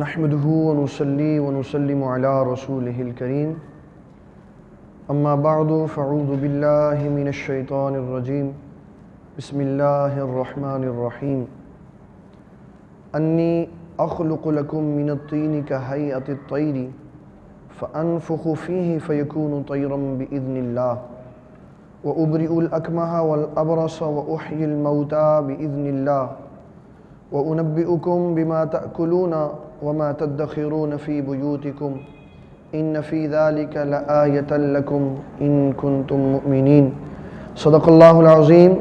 نحمده ونصلي ونسلم على رسوله الكريم اما بعد فاعوذ بالله من الشيطان الرجيم بسم الله الرحمن الرحيم انی اخلق لكم من الطین كهيئة الطیر فانفخ فيه فيكون طيرا باذن الله وابرئ الاکمہ والابرص واحیی الموتى باذن الله وانبئكم بما تأكلون وما تدخرون في بيوتكم ان في ذلك لآية لكم ان كنتم مؤمنين صدق الله العظيم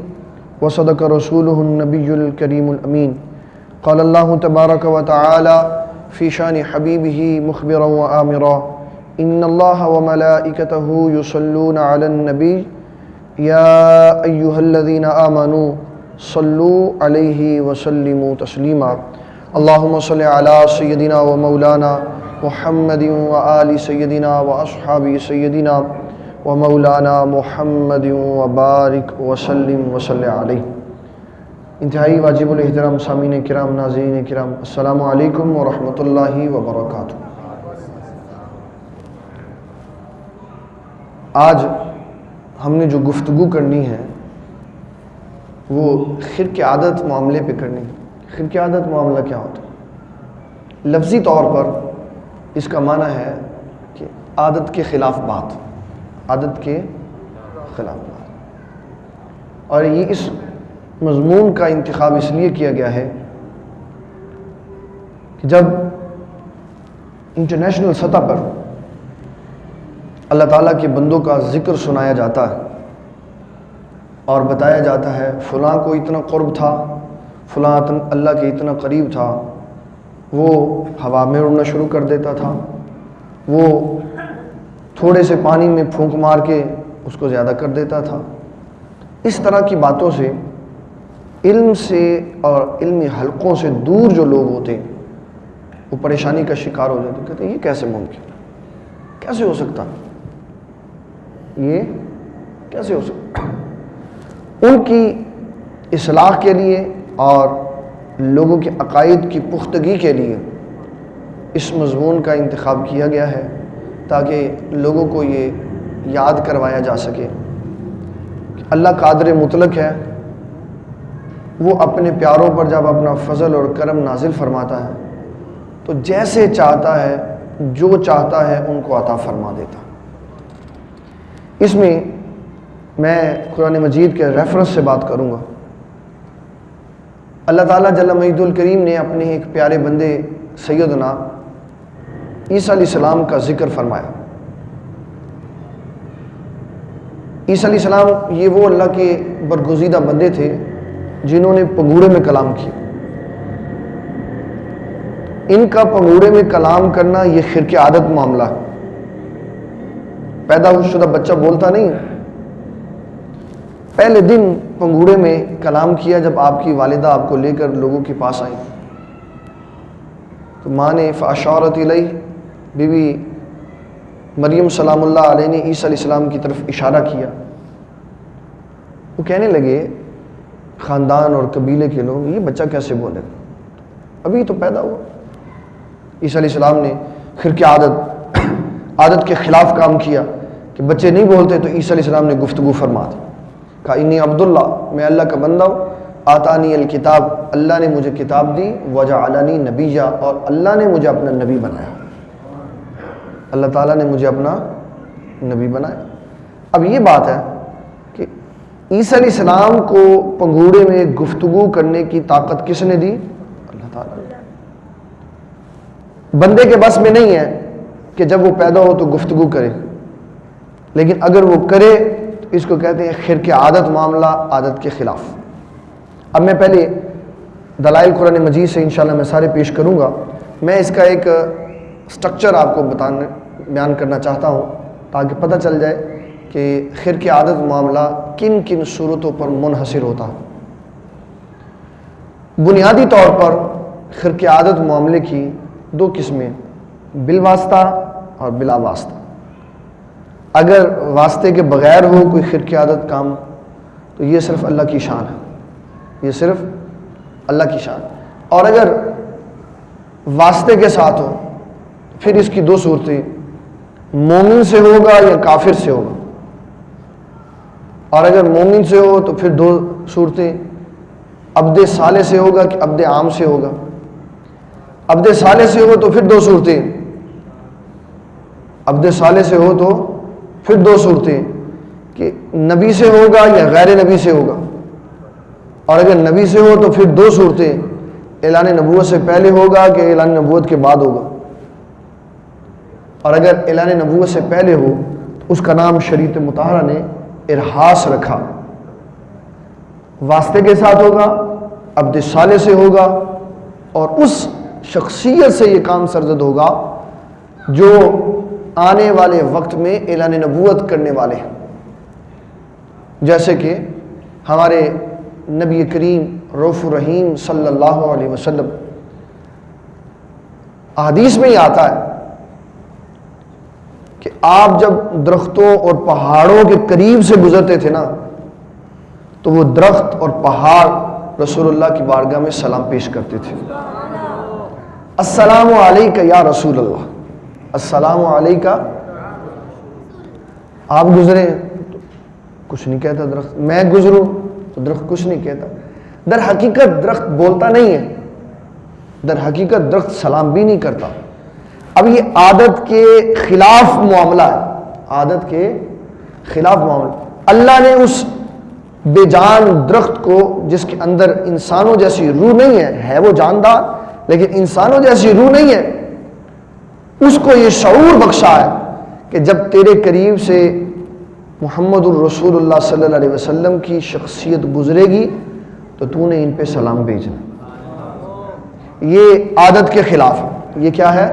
وصدق رسوله النبي الكريم الأمين قال الله تبارك وتعالى في شان حبيبه مخبرا وآمرا ان الله وملائكته يصلون على النبي يا أيها الذين آمنوا صلوا عليه وسلموا تسليما اللهم صل على سيدنا ومولانا محمد وآل سيدنا وأصحاب سيدنا ومولانا محمد وبارک وسلم وصلی علیہ۔ انتہائی واجب الاحترام سامعین کرام، ناظرین کرام، السلام علیکم ورحمۃ اللہ وبرکاتہ۔ آج ہم نے جو گفتگو کرنی ہے وہ خرق عادت معاملے پہ کرنی ہے۔ خرق عادت معاملہ کیا ہوتا ہے؟ لفظی طور پر اس کا معنی ہے کہ عادت کے خلاف بات، عادت کے خلاف بات، اور یہ اس مضمون کا انتخاب اس لیے کیا گیا ہے کہ جب انٹرنیشنل سطح پر اللہ تعالیٰ کے بندوں کا ذکر سنایا جاتا ہے اور بتایا جاتا ہے فلاں کو اتنا قرب تھا، فلاں اللہ کے اتنا قریب تھا، وہ ہوا میں اڑنا شروع کر دیتا تھا، وہ تھوڑے سے پانی میں پھونک مار کے اس کو زیادہ کر دیتا تھا، اس طرح کی باتوں سے علم سے اور علمی حلقوں سے دور جو لوگ ہوتے ہیں وہ پریشانی کا شکار ہو جاتے ہیں، کہتے ہیں یہ کیسے ممکن، کیسے ہو سکتا، یہ کیسے ہو سکتا۔ ان کی اصلاح کے لیے اور لوگوں کے عقائد کی پختگی کے لیے اس مضمون کا انتخاب کیا گیا ہے تاکہ لوگوں کو یہ یاد کروایا جا سکے کہ اللہ قادر مطلق ہے، وہ اپنے پیاروں پر جب اپنا فضل اور کرم نازل فرماتا ہے تو جیسے چاہتا ہے، جو چاہتا ہے ان کو عطا فرما دیتا۔ اس میں میں قرآن مجید کے ریفرنس سے بات کروں گا۔ اللہ تعالیٰ جل مجید الکریم نے اپنے ایک پیارے بندے سیدنا عیسیٰ علیہ السلام کا ذکر فرمایا۔ عیسیٰ علیہ السلام یہ وہ اللہ کے برگزیدہ بندے تھے جنہوں نے پنگورے میں کلام کیا۔ ان کا پنگورے میں کلام کرنا یہ خرق عادت معاملہ ہے۔ پیدا شدہ بچہ بولتا نہیں، پہلے دن پنگورے میں کلام کیا جب آپ کی والدہ آپ کو لے کر لوگوں کے پاس آئیں تو ماں نے فاشارت الیہ، بی بی مریم سلام اللہ علیہ نے عیسیٰ علیہ السلام کی طرف اشارہ کیا۔ وہ کہنے لگے خاندان اور قبیلے کے لوگ، یہ بچہ کیسے بولے، ابھی تو پیدا ہوا۔ عیسیٰ علیہ السلام نے خرق عادت کے خلاف کام کیا کہ بچے نہیں بولتے، تو عیسیٰ علیہ السلام نے گفتگو فرما دی، کہا انی عبداللہ، میں اللہ کا بندہ ہوں، آتانی الکتاب، اللہ نے مجھے کتاب دی، وجعلنی نبیہ، اور اللہ نے مجھے اپنا نبی بنایا، اللہ تعالیٰ نے مجھے اپنا نبی بنایا۔ اب یہ بات ہے کہ عیسیٰ علیہ السلام کو پنگورے میں گفتگو کرنے کی طاقت کس نے دی؟ اللہ تعالیٰ نے۔ بندے کے بس میں نہیں ہے کہ جب وہ پیدا ہو تو گفتگو کرے، لیکن اگر وہ کرے تو اس کو کہتے ہیں خرق عادت معاملہ، عادت کے خلاف۔ اب میں پہلے دلائل قرآن مجید سے انشاءاللہ میں سارے پیش کروں گا۔ میں اس کا ایک سٹرکچر آپ کو بیان کرنا چاہتا ہوں تاکہ پتہ چل جائے کہ خرق عادت معاملہ کن کن صورتوں پر منحصر ہوتا ہے۔ بنیادی طور پر خرق عادت معاملے کی دو قسمیں، بالواسطہ اور بلا واسطہ۔ اگر واسطے کے بغیر ہو کوئی خرق عادت کام تو یہ صرف اللہ کی شان ہے، یہ صرف اللہ کی شان۔ اور اگر واسطے کے ساتھ ہو پھر اس کی دو صورتیں، مومن سے ہوگا یا کافر سے ہوگا، اور اگر مومن سے ہو تو پھر دو صورتیں، عبد صالح سے ہوگا کہ عبد عام سے ہوگا۔ عبد صالح سے ہو تو پھر دو صورتیں، عبد صالح سے ہو تو پھر دو صورتیں کہ نبی سے ہوگا یا غیر نبی سے ہوگا، اور اگر نبی سے ہو تو پھر دو صورتیں، اعلان نبوت سے پہلے ہوگا کہ اعلان نبوت کے بعد ہوگا، اور اگر اعلان نبوت سے پہلے ہو تو اس کا نام شریعت مطہرہ نے ارہاس رکھا، واسطے کے ساتھ ہوگا، عبد صالح سے ہوگا، اور اس شخصیت سے یہ کام سرزد ہوگا جو آنے والے وقت میں اعلان نبوت کرنے والے ہیں، جیسے کہ ہمارے نبی کریم رؤوف الرحیم صلی اللہ علیہ وسلم، حدیث میں ہی آتا ہے کہ آپ جب درختوں اور پہاڑوں کے قریب سے گزرتے تھے نا تو وہ درخت اور پہاڑ رسول اللہ کی بارگاہ میں سلام پیش کرتے تھے، السلام علیکہ یا رسول اللہ، السلام علیکہ۔ آپ گزریں تو کچھ نہیں کہتا درخت، میں گزروں تو درخت کچھ نہیں کہتا۔ در حقیقت درخت بولتا نہیں ہے، در حقیقت درخت سلام بھی نہیں کرتا۔ اب یہ عادت کے خلاف معاملہ ہے، عادت کے خلاف معاملہ۔ اللہ نے اس بے جان درخت کو جس کے اندر انسانوں جیسی روح نہیں ہے وہ جاندار لیکن انسانوں جیسی روح نہیں ہے، اس کو یہ شعور بخشا ہے کہ جب تیرے قریب سے محمد الرسول اللہ صلی اللہ علیہ وسلم کی شخصیت گزرے گی تو تو نے ان پہ سلام بھیجنا۔ یہ عادت کے خلاف ہے، یہ کیا ہے؟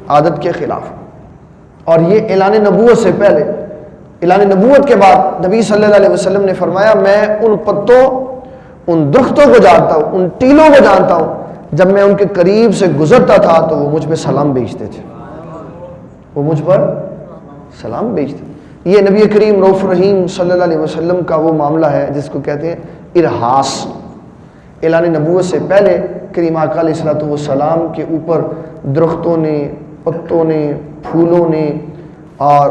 عادت کے خلاف۔ اور یہ اعلان نبوت سے پہلے، اعلان نبوت کے بعد نبی صلی اللہ علیہ وسلم نے فرمایا میں ان پتوں، ان درختوں کو جانتا ہوں، ان ٹیلوں کو جانتا ہوں، جب میں ان کے قریب سے گزرتا تھا تو وہ مجھ پہ سلام بھیجتے تھے، وہ مجھ پر سلام بھیجتے۔ یہ نبی کریم رؤوف الرحیم صلی اللہ علیہ وسلم کا وہ معاملہ ہے جس کو کہتے ہیں ارہاس۔ اعلان نبوت سے پہلے کریم آقا علیہ الصلوۃ والسلام کے اوپر درختوں نے، پتوں نے، پھولوں نے اور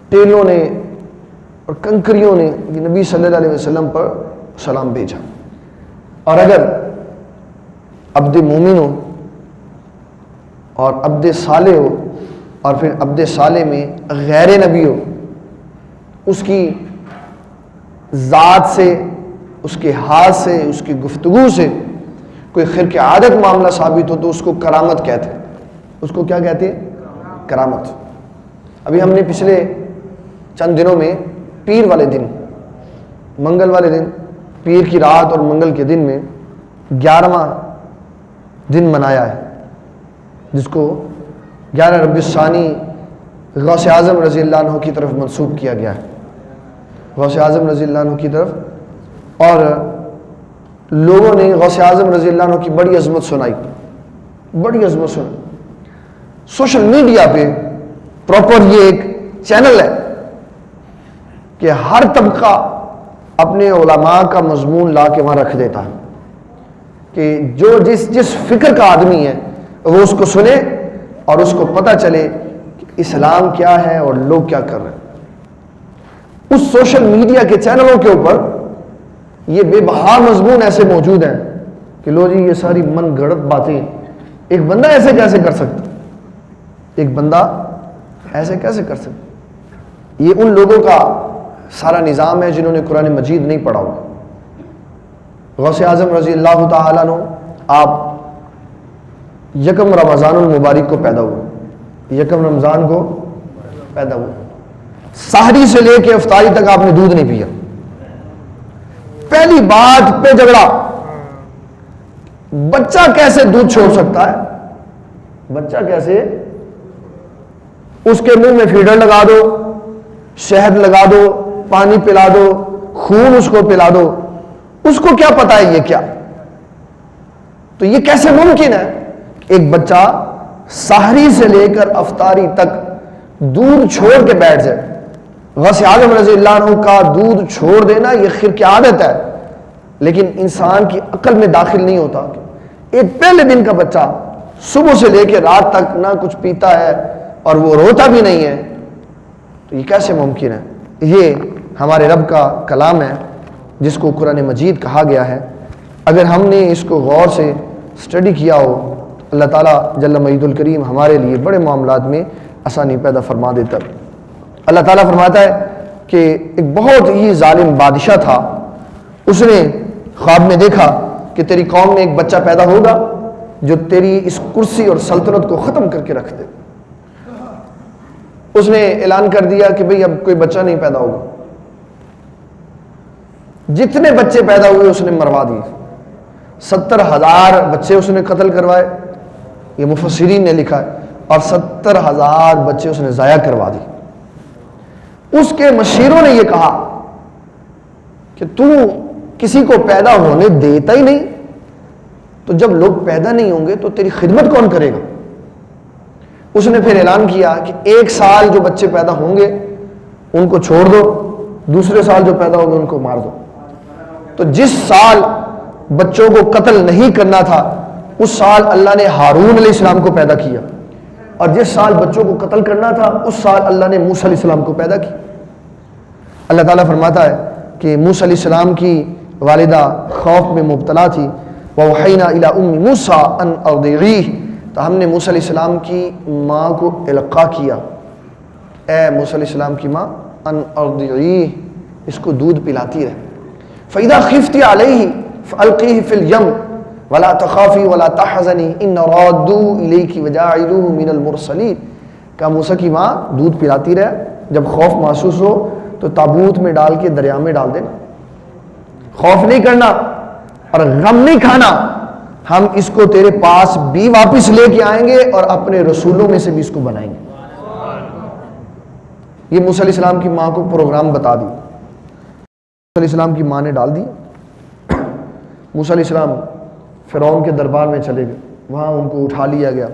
ٹیلوں نے اور کنکریوں نے نبی صلی اللہ علیہ وسلم پر سلام بھیجا۔ اور اگر عبد مومن ہو اور عبد صالح ہو اور پھر عبد صالح میں غیر نبی ہو، اس کی ذات سے، اس کے ہاتھ سے، اس کی گفتگو سے کوئی خرق عادت معاملہ ثابت ہو تو اس کو کرامت کہتے ہیں۔ اس کو کیا کہتے ہیں؟ کرامت۔ ابھی ہم نے پچھلے چند دنوں میں پیر والے دن، منگل والے دن، پیر کی رات اور منگل کے دن میں 11واں دن منایا ہے، جس کو 11 ربیع الثانی غوث اعظم رضی اللہ عنہ کی طرف منسوب کیا گیا ہے، غوث اعظم رضی اللہ عنہ کی طرف۔ اور لوگوں نے غوث اعظم رضی اللہ عنہ کی بڑی عظمت سنائی، بڑی عظمت سنائی۔ سوشل میڈیا پہ پراپر یہ ایک چینل ہے کہ ہر طبقہ اپنے علماء کا مضمون لا کے وہاں رکھ دیتا ہے کہ جو جس فکر کا آدمی ہے وہ اس کو سنے اور اس کو پتہ چلے کہ اسلام کیا ہے اور لوگ کیا کر رہے ہیں۔ اس سوشل میڈیا کے چینلوں کے اوپر یہ بے بہا مضمون ایسے موجود ہیں کہ لو جی یہ ساری من گھڑت باتیں، ایک بندہ ایسے کیسے کر سکتا، ایک بندہ ایسے کیسے کر سکتا۔ یہ ان لوگوں کا سارا نظام ہے جنہوں نے قرآن مجید نہیں پڑھا ہوا۔ غوث اعظم رضی اللہ تعالیٰ عنہ آپ یکم رمضان المبارک کو پیدا ہوئے، یکم رمضان کو پیدا ہوئے، سحری سے لے کے افطاری تک آپ نے دودھ نہیں پیا۔ پہلی بات پہ جھگڑا، بچہ کیسے دودھ چھوڑ سکتا ہے؟ بچہ کیسے؟ اس کے منہ میں فیڈر لگا دو، شہد لگا دو، پانی پلا دو، خون اس کو پلا دو، اس کو کیا پتا ہے یہ کیا؟ تو یہ کیسے ممکن ہے ایک بچہ سحری سے لے کر افطاری تک دودھ چھوڑ کے بیٹھ جائے؟ غوث اعظم رضی اللہ عنہ کا دودھ چھوڑ دینا یہ خرق عادت ہے، لیکن انسان کی عقل میں داخل نہیں ہوتا۔ ایک پہلے دن کا بچہ صبح سے لے کے رات تک نہ کچھ پیتا ہے اور وہ روتا بھی نہیں ہے، تو یہ کیسے ممکن ہے؟ یہ ہمارے رب کا کلام ہے جس کو قرآن مجید کہا گیا ہے۔ اگر ہم نے اس کو غور سے اسٹڈی کیا ہو، اللہ تعالیٰ جل مجید الکریم ہمارے لیے بڑے معاملات میں آسانی پیدا فرما دیتا ہے۔ اللہ تعالیٰ فرماتا ہے کہ ایک بہت ہی ظالم بادشاہ تھا، اس نے خواب میں دیکھا کہ تیری قوم میں ایک بچہ پیدا ہوگا جو تیری اس کرسی اور سلطنت کو ختم کر کے رکھ دے۔ اس نے اعلان کر دیا کہ بھئی اب کوئی بچہ نہیں پیدا ہوگا۔ جتنے بچے پیدا ہوئے اس نے مروا دیے، 70,000 بچے اس نے قتل کروائے، یہ مفسرین نے لکھا ہے، اور 70,000 بچے اس نے ضائع کروا دی۔ اس کے مشیروں نے یہ کہا کہ تو کسی کو پیدا ہونے دیتا ہی نہیں، تو جب لوگ پیدا نہیں ہوں گے تو تیری خدمت کون کرے گا؟ اس نے پھر اعلان کیا کہ 1 سال جو بچے پیدا ہوں گے ان کو چھوڑ دو، دوسرے سال جو پیدا ہوں گے ان کو مار دو۔ تو جس سال بچوں کو قتل نہیں کرنا تھا اس سال اللہ نے ہارون علیہ السلام کو پیدا کیا، اور جس سال بچوں کو قتل کرنا تھا اس سال اللہ نے موسیٰ علیہ السلام کو پیدا کیا۔ اللہ تعالیٰ فرماتا ہے کہ موسیٰ علیہ السلام کی والدہ خوف میں مبتلا تھی، وَوَحَيْنَا إِلَىٰ أُمِّ مُوسَىٰ أَنْ أَرْضِعِيهِ، تو ہم نے موسیٰ علیہ السلام کی ماں کو القاء کیا، اے موسیٰ علیہ السلام کی ماں، ان أرضعیہ، اس کو دودھ پلاتی رہے۔ فَإِذَا خِفْتِ عَلَيْهِ فَأَلْقِيهِ فِي الْيَمِّ وَلَا تَخَافِي وَلَا تَحْزَنِي إِنَّ رَادُّوهُ إِلَيْكِ وَجَاعِلُوهُ مِنَ الْمُرْسَلِينَ، کہا موسیٰ کی ماں دودھ پلاتی رہے، جب خوف محسوس ہو تو تابوت میں ڈال کے دریا میں ڈال دینا، خوف نہیں کرنا اور غم نہیں کھانا، ہم اس کو تیرے پاس بھی واپس لے کے آئیں گے اور اپنے رسولوں میں سے بھی اس کو بنائیں گے۔ یہ موسیٰ علیہ السلام کی ماں کو پروگرام بتا دی، موسیٰ علیہ السلام کی ماں نے ڈال دی۔ موسیٰ علیہ السلام فرعون کے دربار میں چلے گئے، وہاں ان کو اٹھا لیا گیا۔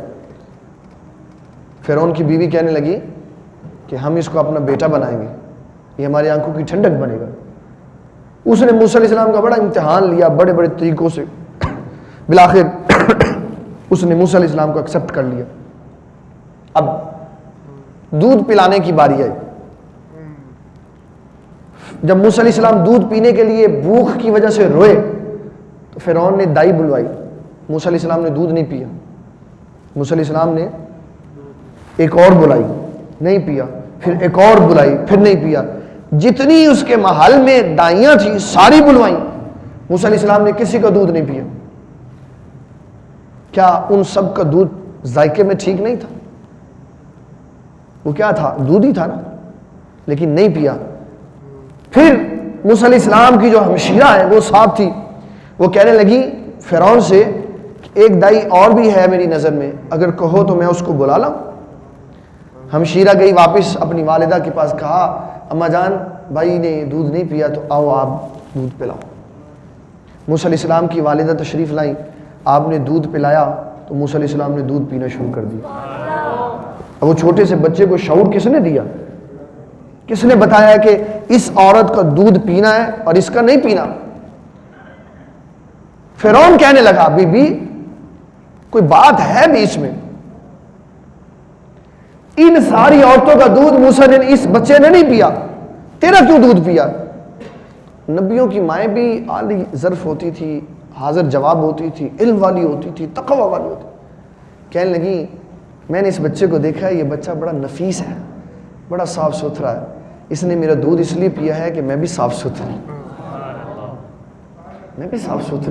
فرعون کی بیوی کہنے لگی کہ ہم اس کو اپنا بیٹا بنائیں گے، یہ ہماری آنکھوں کی ٹھنڈک بنے گا۔ اس نے موسیٰ علیہ السلام کا بڑا امتحان لیا بڑے بڑے طریقوں سے، بالآخر اس نے موسیٰ علیہ السلام کو ایکسپٹ کر لیا۔ اب دودھ پلانے کی باری آئی۔ جب موسیٰ علیہ السلام دودھ پینے کے لیے بھوک کی وجہ سے روئے تو فرعون نے دائی بلوائی، موسیٰ علیہ السلام نے دودھ نہیں پیا، موسیٰ علیہ السلام نے ایک اور بلائی، نہیں پیا، پھر ایک اور بلائی، پھر نہیں پیا، جتنی اس کے محل میں دائیاں تھیں ساری بلوائیں، موسیٰ علیہ السلام نے کسی کا دودھ نہیں پیا۔ کیا ان سب کا دودھ ذائقے میں ٹھیک نہیں تھا؟ وہ کیا تھا؟ دودھ ہی تھا نا، لیکن نہیں پیا۔ پھر موسیٰ علیہ السلام کی جو ہمشیرہ ہے وہ صاحب تھی، وہ کہنے لگی فرعون سے ایک دائی اور بھی ہے میری نظر میں، اگر کہو تو میں اس کو بلا لاؤں۔ ہمشیرہ گئی واپس اپنی والدہ کے پاس، کہا اماں جان بھائی نے دودھ نہیں پیا تو آؤ آپ دودھ پلاؤ۔ موسیٰ علیہ السلام کی والدہ تشریف لائیں، آپ نے دودھ پلایا تو موسیٰ علیہ السلام نے دودھ پینا شروع کر دیا۔ اب وہ چھوٹے سے بچے کو شعور کس نے دیا؟ کس نے بتایا کہ اس عورت کا دودھ پینا ہے اور اس کا نہیں پینا؟ فرعون کہنے لگا بی بی کوئی بات ہے بیچ میں، ان ساری عورتوں کا دودھ موسیٰ نے اس بچے نے نہیں پیا، تیرا کیوں دودھ پیا؟ نبیوں کی مائیں بھی عالی ظرف ہوتی تھی، حاضر جواب ہوتی تھی، علم والی ہوتی تھی، تقوی والی ہوتی تھی۔ کہنے لگی میں نے اس بچے کو دیکھا ہے، یہ بچہ بڑا نفیس ہے، بڑا صاف ستھرا ہے، اس نے میرا دودھ اس لیے پیا ہے کہ میں بھی صاف ستھری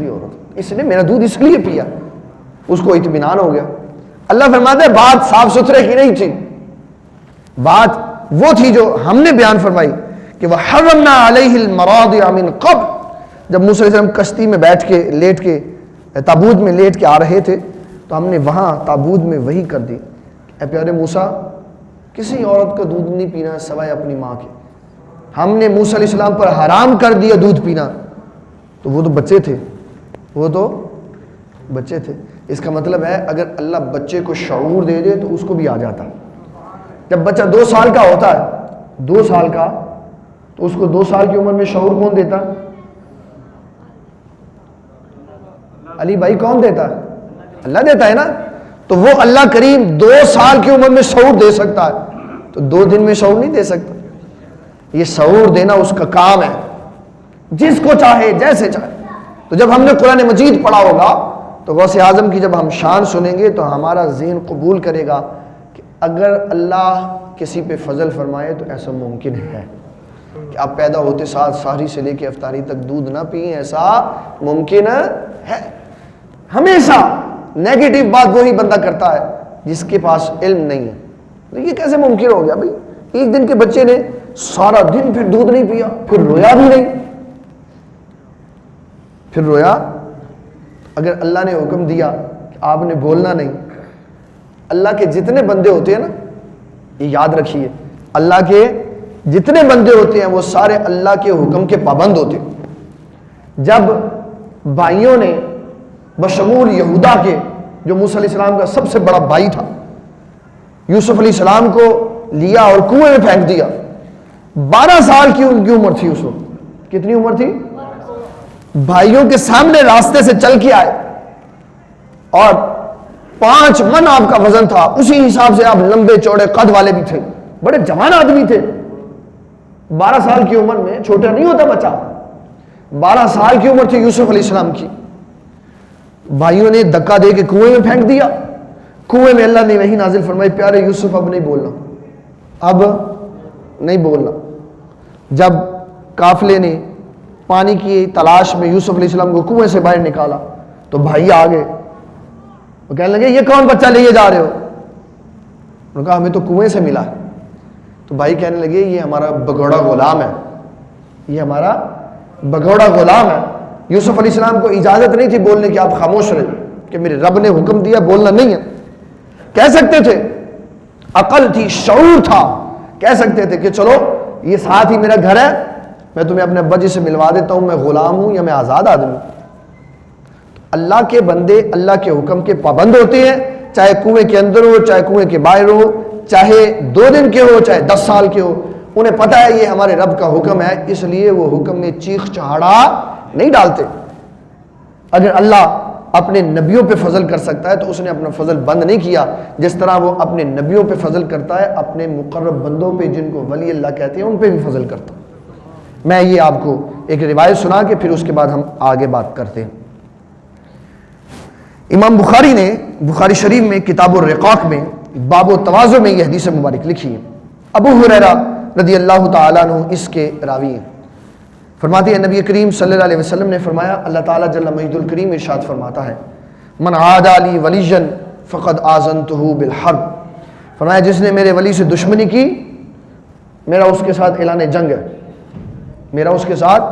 عورت ہوں، اس نے میرا دودھ اس لیے پیا۔ اس کو اطمینان ہو گیا۔ اللہ فرماتا ہے بات صاف ستھرے کی نہیں تھی، بات وہ تھی جو ہم نے بیان فرمائی کہ وَحَرَّمْنَا عَلَيْهِ الْمَرَاضِعَ مِنْ قَبْلِ، جب موسیٰ علیہ السلام کشتی میں بیٹھ کے لیٹ کے تابوت میں لیٹ کے آ رہے تھے تو ہم نے وہاں تابوت میں وحی کر دی، اے پیارے موسیٰ کسی عورت کا دودھ نہیں پینا سوائے اپنی ماں کے۔ ہم نے موسیٰ علیہ السلام پر حرام کر دیا دودھ پینا، تو وہ تو بچے تھے، وہ تو بچے تھے۔ اس کا مطلب ہے اگر اللہ بچے کو شعور دے دے تو اس کو بھی آ جاتا۔ جب بچہ 2 سال کا ہوتا ہے، 2 سال کا، تو اس کو 2 سال کی عمر میں شعور کون دیتا؟ علی بھائی کون دیتا؟ اللہ دیتا ہے نا. تو وہ اللہ کریم 2 سال کی عمر میں شعور دے سکتا ہے, تو 2 دن میں شعور نہیں دے سکتا. یہ شعور دینا اس کا کام ہے, جس کو چاہے جیسے چاہے. تو جب ہم نے قرآن مجید پڑھا ہوگا تو غوث اعظم کی جب ہم شان سنیں گے تو ہمارا ذہن قبول کرے گا کہ اگر اللہ کسی پہ فضل فرمائے تو ایسا ممکن ہے کہ آپ پیدا ہوتے ساتھ سحری سے لے کے افطاری تک دودھ نہ پئیں, ایسا ممکن ہے. ہمیشہ نیگیٹو بات وہی بندہ کرتا ہے جس کے پاس علم نہیں ہے. تو یہ کیسے ممکن ہو گیا بھائی؟ ایک دن کے بچے نے سارا دن پھر دودھ نہیں پیا, پھر رویا بھی نہیں, پھر رویا. اگر اللہ نے حکم دیا کہ آپ نے بولنا نہیں, اللہ کے جتنے بندے ہوتے ہیں نا, یہ یاد رکھیے, اللہ کے جتنے بندے ہوتے ہیں وہ سارے اللہ کے حکم کے پابند ہوتے ہیں. جب بھائیوں نے بشمول یہودا کے, جو موسیٰ علیہ السلام کا سب سے بڑا بھائی تھا, یوسف علیہ السلام کو لیا اور کنویں میں پھینک دیا. 12 سال کی ان کی عمر تھی اس وقت. کتنی عمر تھی؟ بھائیوں کے سامنے راستے سے چل کے آئے اور 5 من آپ کا وزن تھا, اسی حساب سے آپ لمبے چوڑے قد والے بھی تھے, بڑے جوان آدمی تھے. 12 سال کی عمر میں چھوٹا نہیں ہوتا بچہ. 12 سال کی عمر تھی یوسف علیہ السلام کی. بھائیوں نے دھکا دے کے کنویں میں پھینک دیا. کنویں میں اللہ نے وحی نازل فرمائی, پیارے یوسف اب نہیں بولنا, اب نہیں بولنا. جب قافلے نے پانی کی تلاش میں یوسف علیہ السلام کو کنویں سے باہر نکالا تو بھائی آ گئے, وہ کہنے لگے یہ کون بچہ لیے جا رہے ہو؟ انہوں نے کہا ہمیں تو کنویں سے ملا. تو بھائی کہنے لگے یہ ہمارا بگوڑا غلام ہے, یہ ہمارا بگوڑا غلام ہے. یوسف علیہ السلام کو اجازت نہیں تھی بولنے کی, آپ خاموش رہے کہ میرے رب نے حکم دیا بولنا نہیں ہے. کہہ سکتے تھے, عقل تھی, شعور تھا, کہہ سکتے تھے کہ چلو یہ ساتھ ہی میرا گھر ہے, میں تمہیں اپنے ابا جی سے ملوا دیتا ہوں, میں غلام ہوں یا میں آزاد آدمی. اللہ کے بندے اللہ کے حکم کے پابند ہوتے ہیں, چاہے کنویں کے اندر ہو, چاہے کنویں کے باہر ہو, چاہے 2 دن کے ہو, چاہے 10 سال کے ہو. انہیں پتہ ہے یہ ہمارے رب کا حکم ہے, اس لیے وہ حکم میں چیخ چہاڑا نہیں ڈالتے. اگر اللہ اپنے نبیوں پہ فضل کر سکتا ہے تو اس نے اپنا فضل بند نہیں کیا, جس طرح وہ اپنے نبیوں پہ فضل کرتا ہے اپنے مقرب بندوں پہ جن کو ولی اللہ کہتے ہیں ان پہ بھی فضل کرتا. میں یہ آپ کو ایک روایت سنا کے پھر اس کے بعد ہم آگے بات کرتے ہیں. امام بخاری نے بخاری شریف میں کتاب الرقاق میں باب التواضع میں یہ حدیث مبارک لکھی ہے. ابو ہریرہ رضی اللہ تعالیٰ عنہ اس کے راوی ہیں. فرماتے ہیں نبی کریم صلی اللہ علیہ وسلم نے فرمایا, اللہ تعالیٰ جل مجید الکریم ارشاد فرماتا ہے, من عادى لی ولیا فقد آذنته بالحرب. فرمایا جس نے میرے ولی سے دشمنی کی میرا اس کے ساتھ اعلان جنگ ہے, میرا اس کے ساتھ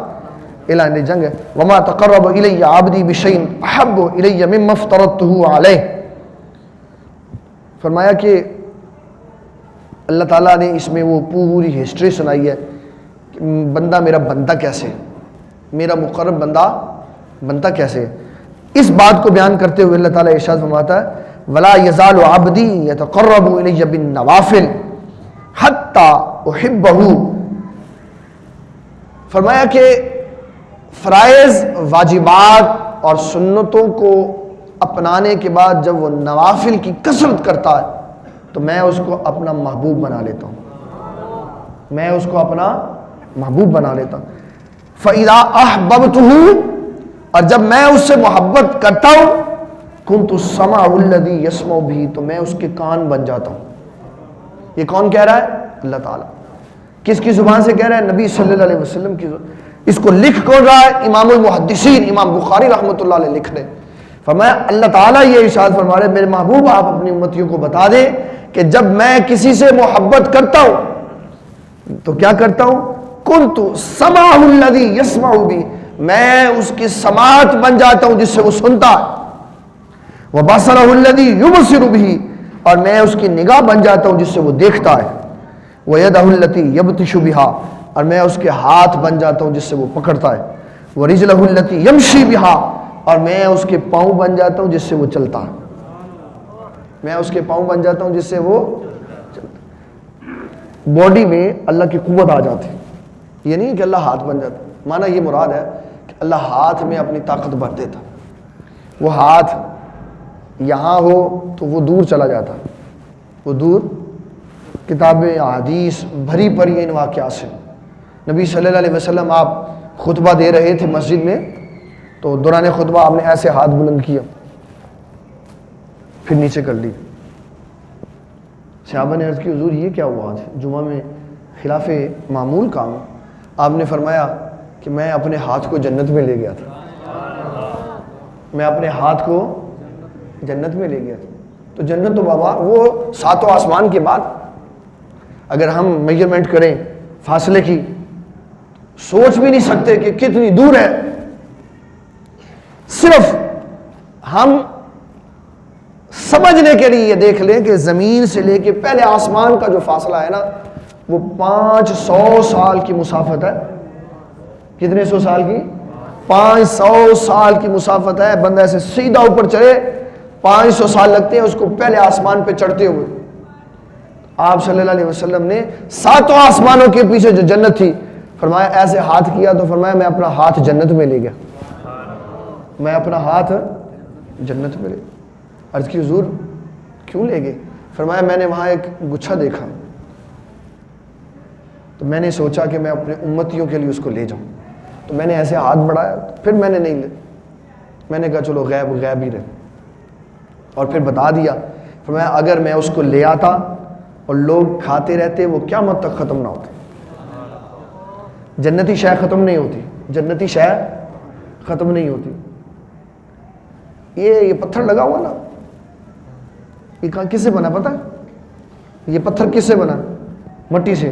اعلان جنگ ہے. وما تقرب الی عبدی بشیء احب الی مما افترضته علیہ. فرمایا کہ اللہ تعالیٰ نے اس میں وہ پوری ہسٹری سنائی ہے کہ بندہ میرا بندہ کیسے, میرا مقرب بندہ بندہ کیسے. اس بات کو بیان کرتے ہوئے اللہ تعالیٰ ارشاد فرماتا ہے, ولا یزال عبدی یتقرب الی بالنوافل حتی احبہ. فرمایا کہ فرائض, واجبات اور سنتوں کو اپنانے کے بعد جب وہ نوافل کی کثرت کرتا ہے تو میں اس کو اپنا محبوب بنا لیتا ہوں, میں اس کو اپنا محبوب بنا لیتا ہوں. فَإِذَا أَحْبَبْتُهُ, اور جب میں اس سے محبت کرتا ہوں, كُنْتُ السَّمْعَ الَّذِي يَسْمَعُ بِهِ, تو میں اس کے کان بن جاتا ہوں. یہ کون کہہ رہا ہے؟ اللہ تعالیٰ. کس کی زبان سے کہہ رہا ہے؟ نبی صلی اللہ علیہ وسلم کی زبان. اس کو لکھ کون رہا ہے؟ امام المحدثین امام بخاری رحمۃ اللہ علیہ لکھ رہے. فرمایا اللہ تعالیٰ یہ ارشاد فرما رہے, میرے محبوب آپ اپنی امتیوں کو بتا دیں کہ جب میں کسی سے محبت کرتا ہوں تو کیا کرتا ہوں, کنت سمعہ الذی یسمع بہ, میں اس کی سماعت بن جاتا ہوں جس سے وہ سنتا ہے. وبصرہ الذی یبصر بہ, اور میں اس کی نگاہ بن جاتا ہوں جس سے وہ دیکھتا ہے. ویدہ التی یبطش بہا, اور میں اس کے ہاتھ بن جاتا ہوں جس سے وہ پکڑتا ہے. ورجلہ التی یمشی بہا, اور میں اس کے پاؤں بن جاتا ہوں جس سے وہ چلتا ہے. میں اس کے پاؤں بن جاتا ہوں جس سے وہ چلتا. باڈی میں اللہ کی قوت آ جاتی. یہ نہیں کہ اللہ ہاتھ بن جاتا, معنی یہ مراد ہے کہ اللہ ہاتھ میں اپنی طاقت بھر دیتا. وہ ہاتھ یہاں ہو تو وہ دور چلا جاتا، وہ دور کتابیں احادیث بھری پڑی ان واقعات سے۔ نبی صلی اللہ علیہ وسلم آپ خطبہ دے رہے تھے مسجد میں، تو دوران خطبہ آپ نے ایسے ہاتھ بلند کیا، پھر نیچے کر لی۔ صحابہ نے عرض کی حضور یہ کیا ہوا آج جمعہ میں خلاف معمول کام؟ آپ نے فرمایا کہ میں اپنے ہاتھ کو جنت میں لے گیا تھا، میں اپنے ہاتھ کو جنت میں لے گیا تھا۔ تو جنت تو بابا وہ ساتوں آسمان کے بعد، اگر ہم میجرمنٹ کریں فاصلے کی سوچ بھی نہیں سکتے کہ کتنی دور ہے۔ صرف ہم سمجھنے کے لیے یہ دیکھ لیں کہ زمین سے لے کے پہلے آسمان کا جو فاصلہ ہے نا، وہ 500 سال کی مسافت ہے۔ کتنے سو سال کی؟ 500 سال کی مسافت ہے۔ بندہ ایسے سیدھا اوپر چڑھے 500 سال لگتے ہیں اس کو پہلے آسمان پہ چڑھتے ہوئے۔ آپ صلی اللہ علیہ وسلم نے ساتوں آسمانوں کے پیچھے جو جنت تھی، فرمایا ایسے ہاتھ کیا تو فرمایا میں اپنا ہاتھ جنت میں لے گیا، میں اپنا ہاتھ جنت میں لے گیا۔ عرض کی حضور کیوں لے گئے؟ فرمایا میں نے وہاں ایک گچھا دیکھا تو میں نے سوچا کہ میں اپنے امتیوں کے لیے اس کو لے جاؤں، تو میں نے ایسے ہاتھ بڑھایا، پھر میں نے نہیں لے، میں نے کہا چلو غیب غیب ہی رہے، اور پھر بتا دیا۔ فرمایا اگر میں اس کو لے آتا اور لوگ کھاتے رہتے وہ قیامت تک ختم نہ ہوتے۔ جنتی شے ختم نہیں ہوتی، جنتی شے ختم نہیں ہوتی۔ یہ پتھر لگا ہوا نا، یہ کس سے بنا پتہ ہے؟ یہ پتھر کس سے بنا؟ مٹی سے،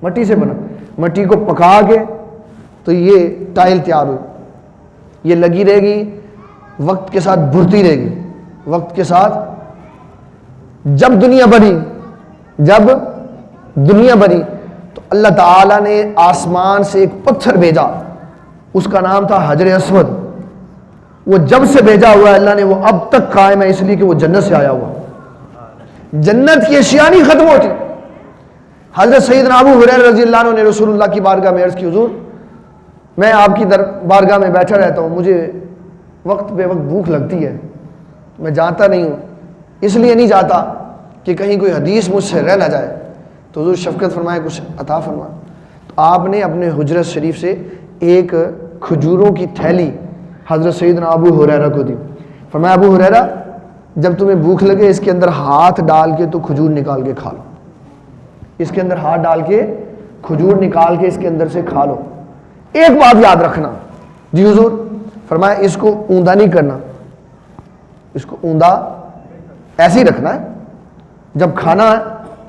مٹی سے بنا۔ مٹی کو پکا کے تو یہ ٹائل تیار ہوئی، یہ لگی رہے گی، وقت کے ساتھ بھرتی رہے گی، وقت کے ساتھ جب دنیا بنی، جب دنیا بنی تو اللہ تعالیٰ نے آسمان سے ایک پتھر بھیجا، اس کا نام تھا حجر اسود۔ وہ جب سے بھیجا ہوا ہے اللہ نے، وہ اب تک قائم ہے، اس لیے کہ وہ جنت سے آیا ہوا۔ جنت کی اشیاء نہیں ختم ہوتی۔ حضرت سیدنا ابو ہریرہ رضی اللہ عنہ نے رسول اللہ کی بارگاہ میں عرض کی حضور میں آپ کی بارگاہ میں بیٹھا رہتا ہوں، مجھے وقت بے وقت بھوک لگتی ہے، میں جاتا نہیں ہوں، اس لیے نہیں جاتا کہ کہیں کوئی حدیث مجھ سے رہ نہ جائے۔ تو حضور شفقت فرمائے کچھ عطا فرمائے۔ تو آپ نے اپنے حجرت شریف سے ایک کھجوروں کی تھیلی حضرت سیدنا ابو ہریرہ کو دی۔ فرمایا ابو ہریرہ جب تمہیں بھوک لگے اس کے اندر ہاتھ ڈال کے تو کھجور نکال کے کھا لو، اس کے اندر ہاتھ ڈال کے کھجور نکال کے اس کے اندر سے کھا لو۔ ایک بات یاد رکھنا۔ جی حضور۔ فرمایا اس کو اوندا نہیں کرنا، اس کو اوندا ایسے ہی رکھنا ہے، جب کھانا ہے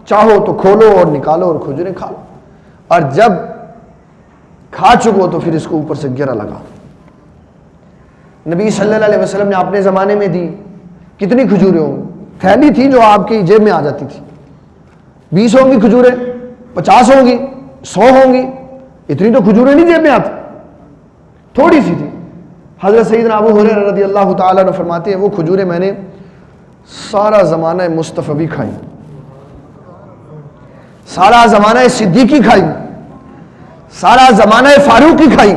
چاہو تو کھولو اور نکالو اور کھجوریں کھا لو، اور جب کھا چکو تو پھر اس کو اوپر سے گرہ لگا دو۔ نبی صلی اللہ علیہ وسلم نے اپنے زمانے میں دی، کتنی کھجوریں ہوں گی؟ تھیلی تھی جو آپ کی جیب میں آ جاتی تھی، 20 ہوں گی کھجوریں، 50 ہوں گی، 100 ہوں گی، اتنی تو کھجوریں نہیں جیب میں آتی، تھوڑی سی تھی۔ حضرت سیدنا ابو ہریرہ رضی اللہ تعالیٰ عنہ فرماتے ہیں وہ کھجوریں میں نے سارا زمانہ مصطفی کھائی، سارا زمانہ صدیقی کھائی، سارا زمانہ فاروقی کھائی،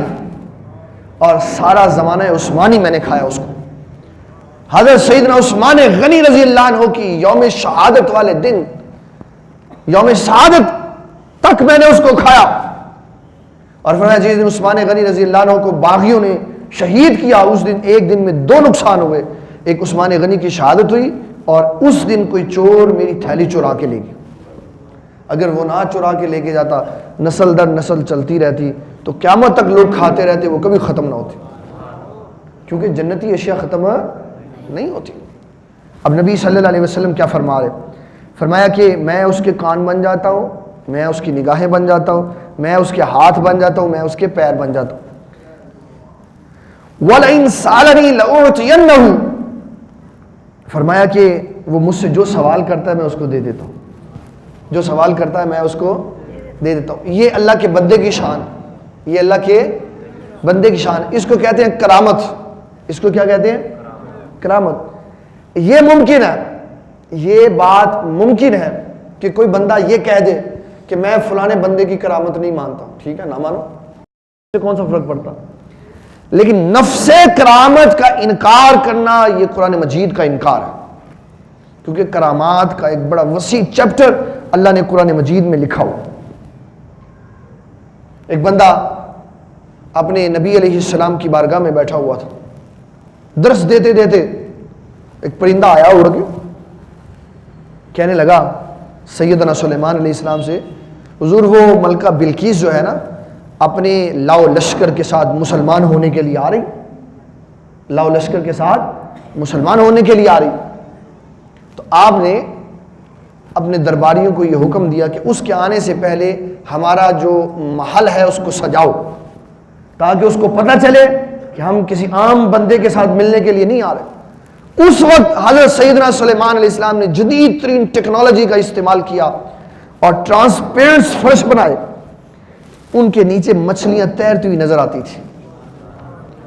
اور سارا زمانہ عثمانی میں نے کھایا اس کو۔ حضرت سیدنا عثمان غنی رضی اللہ عنہ کی یوم شہادت والے دن، یوم شہادت تک میں نے اس کو کھایا، اور فرمایا جس دن عثمان غنی رضی اللہ عنہ کو باغیوں نے شہید کیا اس دن ایک دن میں 2 نقصان ہوئے، ایک عثمان غنی کی شہادت ہوئی، اور اس دن کوئی چور میری تھیلی چرا کے لے گیا۔ اگر وہ نہ چرا کے لے کے جاتا، نسل در نسل چلتی رہتی تو قیامت تک لوگ کھاتے رہتے، وہ کبھی ختم نہ ہوتی، کیونکہ جنتی اشیاء ختم نہیں ہوتی۔ اب نبی صلی اللہ علیہ وسلم کیا فرما رہے؟ فرمایا کہ میں اس کے کان بن جاتا ہوں، میں اس کی نگاہیں بن جاتا ہوں، میں اس کے ہاتھ بن جاتا ہوں، میں اس کے پیر بن جاتا ہوں۔ وَلَئِن سَأَلَنِي لَأُعْطِيَنَّهُ، فرمایا کہ وہ مجھ سے جو سوال کرتا ہے میں اس کو دے دیتا ہوں، جو سوال کرتا ہے میں اس کو دے دیتا ہوں۔ یہ اللہ کے بندے کی شان، یہ اللہ کے بندے کی شان، اس کو کہتے ہیں کرامت، اس کو کیا کہتے ہیں؟ کرامت۔ یہ ممکن ہے، یہ بات ممکن ہے کہ کوئی بندہ یہ کہہ دے کہ میں فلانے بندے کی کرامت نہیں مانتا، ٹھیک ہے نہ مانو، اس سے کون سا فرق پڑتا؟ لیکن نفس کرامت کا انکار کرنا یہ قرآن مجید کا انکار ہے، کیونکہ کرامات کا ایک بڑا وسیع چیپٹر اللہ نے قرآن مجید میں لکھا ہوا۔ ایک بندہ اپنے نبی علیہ السلام کی بارگاہ میں بیٹھا ہوا تھا، درس دیتے دیتے ایک پرندہ آیا اڑ کے، کہنے لگا سیدنا سلیمان علیہ السلام سے، حضور وہ ملکہ بلقیس جو ہے نا اپنے لاؤ لشکر کے ساتھ مسلمان ہونے کے لیے آ رہی، لاؤ لشکر کے ساتھ مسلمان ہونے کے لیے آ رہی، تو آپ نے اپنے درباریوں کو یہ حکم دیا کہ اس کے آنے سے پہلے ہمارا جو محل ہے اس کو سجاؤ، تاکہ اس کو پتہ چلے کہ ہم کسی عام بندے کے ساتھ ملنے کے لیے نہیں آ رہے۔ اس وقت حضرت سیدنا سلیمان علیہ السلام نے جدید ترین ٹیکنالوجی کا استعمال کیا اور ٹرانسپیرنٹ فرش بنائے، ان کے نیچے مچھلیاں تیرتی ہوئی نظر آتی تھی۔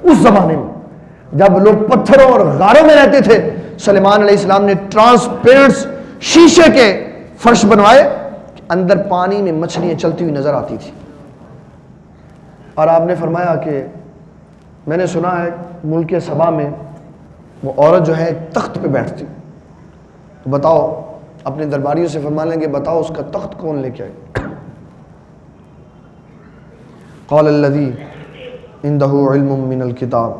اس زمانے میں جب لوگ پتھروں اور غاروں میں رہتے تھے، سلیمان علیہ السلام نے ٹرانسپیرنٹ شیشے کے فرش بنوائے، اندر پانی میں مچھلیاں چلتی ہوئی نظر آتی تھی۔ اور آپ نے فرمایا کہ میں نے سنا ہے ملک سبا میں وہ عورت جو ہے تخت پہ بیٹھتی، تو بتاؤ، اپنے درباریوں سے فرما لیں گے بتاؤ اس کا تخت کون لے کے آئے؟ قال الذی عنده علم من الکتاب،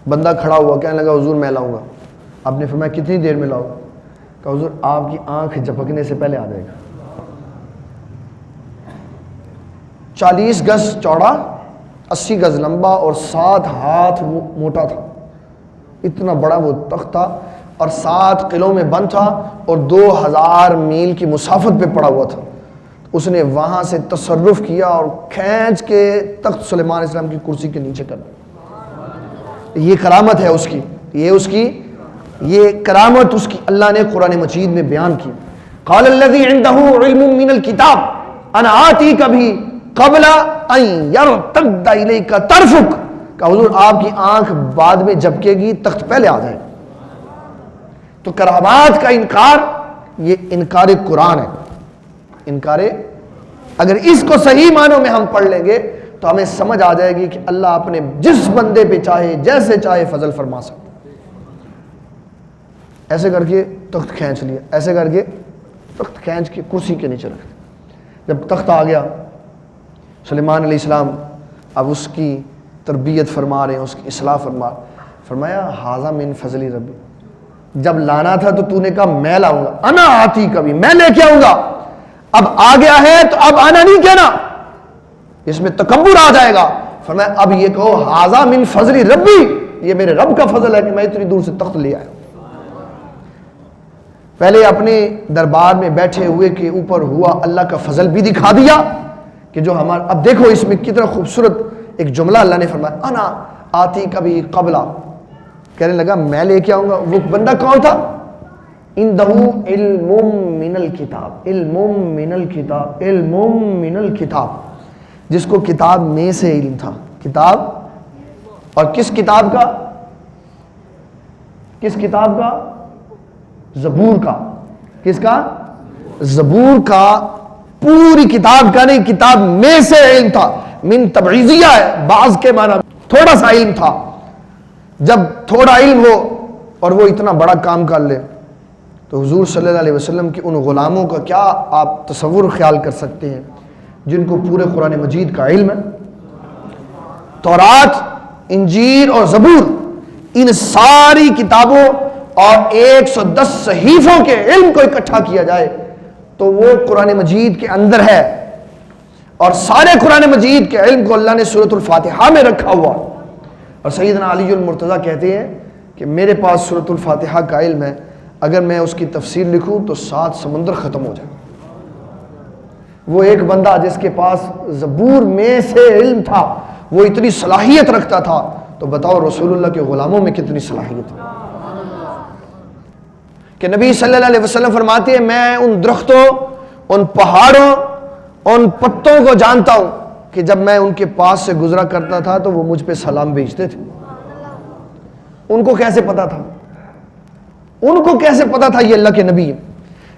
بندہ کھڑا ہوا کہنے لگا حضور میں لاؤں گا۔ آپ نے فرمایا کتنی دیر میں لاؤ؟ کہا حضور آپ کی آنکھ جھپکنے سے پہلے آ جائے گا۔ 40 گز چوڑا، 80 گز لمبا اور 7 ہاتھ موٹا تھا، اتنا بڑا وہ تخت تھا، اور 7 قلعوں میں بند تھا اور 2000 میل کی مسافت پہ پڑا ہوا تھا۔ اس نے وہاں سے تصرف کیا اور کھینچ کے تخت سلیمان علیہ السلام کی کرسی کے نیچے کر دیا۔ یہ کرامت ہے اس کی، یہ کرامت اس کی اللہ نے قرآن مجید میں بیان کی۔ قال الذی عنده علم من الکتاب انا آتیک بھی قبل ان یرتد الیک طرفک، کہ حضور آپ کی آنکھ بعد میں جھپکے گی، تخت پہلے آ جائے۔ تو کرامات کا انکار یہ انکار قرآن ہے، اگر اس کو صحیح معنوں میں ہم پڑھ لیں گے تو ہمیں سمجھ آ جائے گی کہ اللہ اپنے جس بندے پہ چاہے جیسے چاہے فضل فرما سکتا۔ ایسے کر کے تخت کھینچ لیا، ایسے کر کے تخت کھینچ کے کرسی کے نیچے رکھ دیا۔ جب تخت آ گیا، سلیمان علیہ السلام اب اس کی تربیت فرما رہے ہیں، اس کی اصلاح فرمایا ھذا من فضل ربی، جب لانا تھا تو نے کہا میں لاؤں گا، انا آتی کبھی میں لے کے آؤں گا، اب آ گیا ہے تو اب آنا نہیں کہنا، اس میں تکبر آ جائے گا۔ فرمایا اب یہ کہو ھذا من فضل ربی، یہ میرے رب کا فضل ہے کہ میں اتنی دور سے تخت لے آیا۔ پہلے اپنے دربار میں بیٹھے ہوئے کے اوپر ہوا اللہ کا فضل بھی دکھا دیا کہ جو ہمارا، اب دیکھو اس میں کتنا خوبصورت ایک جملہ اللہ نے فرمایا، انا آتی کبھی قبلہ، کہنے لگا میں لے کے آؤں گا۔ وہ بندہ کون تھا؟ اندہو علم من الکتاب، علم من الکتاب، علم من الکتاب، جس کو کتاب میں سے علم تھا۔ کتاب، اور کس کتاب کا؟ کس کتاب کا؟ زبور کا۔ کس کا؟ زبور کا، پوری کتاب کا نہیں، کتاب میں سے علم تھا۔ من تبعیضیہ ہے، بعض کے معنی تھوڑا سا علم تھا۔ جب تھوڑا علم ہو اور وہ اتنا بڑا کام کر لے تو حضور صلی اللہ علیہ وسلم کے ان غلاموں کا کیا آپ تصور خیال کر سکتے ہیں جن کو پورے قرآن مجید کا علم ہے؟ تورات، انجیل اور زبور، ان ساری کتابوں اور 110 صحیفوں کے علم کو اکٹھا کیا جائے تو وہ قرآن مجید کے اندر ہے، اور سارے قرآن مجید کے علم کو اللہ نے سورۃ الفاتحہ میں رکھا ہوا۔ اور سیدنا علی المرتضیٰ کہتے ہیں کہ میرے پاس سورۃ الفاتحہ کا علم ہے، اگر میں اس کی تفسیر لکھوں تو 7 سمندر ختم ہو جائے۔ وہ ایک بندہ جس کے پاس زبور میں سے علم تھا، وہ اتنی صلاحیت رکھتا تھا، تو بتاؤ رسول اللہ کے غلاموں میں کتنی صلاحیت ہے کہ نبی صلی اللہ علیہ وسلم فرماتے ہیں میں ان درختوں، ان پہاڑوں، ان پتوں کو جانتا ہوں کہ جب میں ان کے پاس سے گزرا کرتا تھا تو وہ مجھ پہ سلام بھیجتے تھے۔ ان کو کیسے پتا تھا؟ ان کو کیسے پتا تھا یہ اللہ کے نبی ہیں؟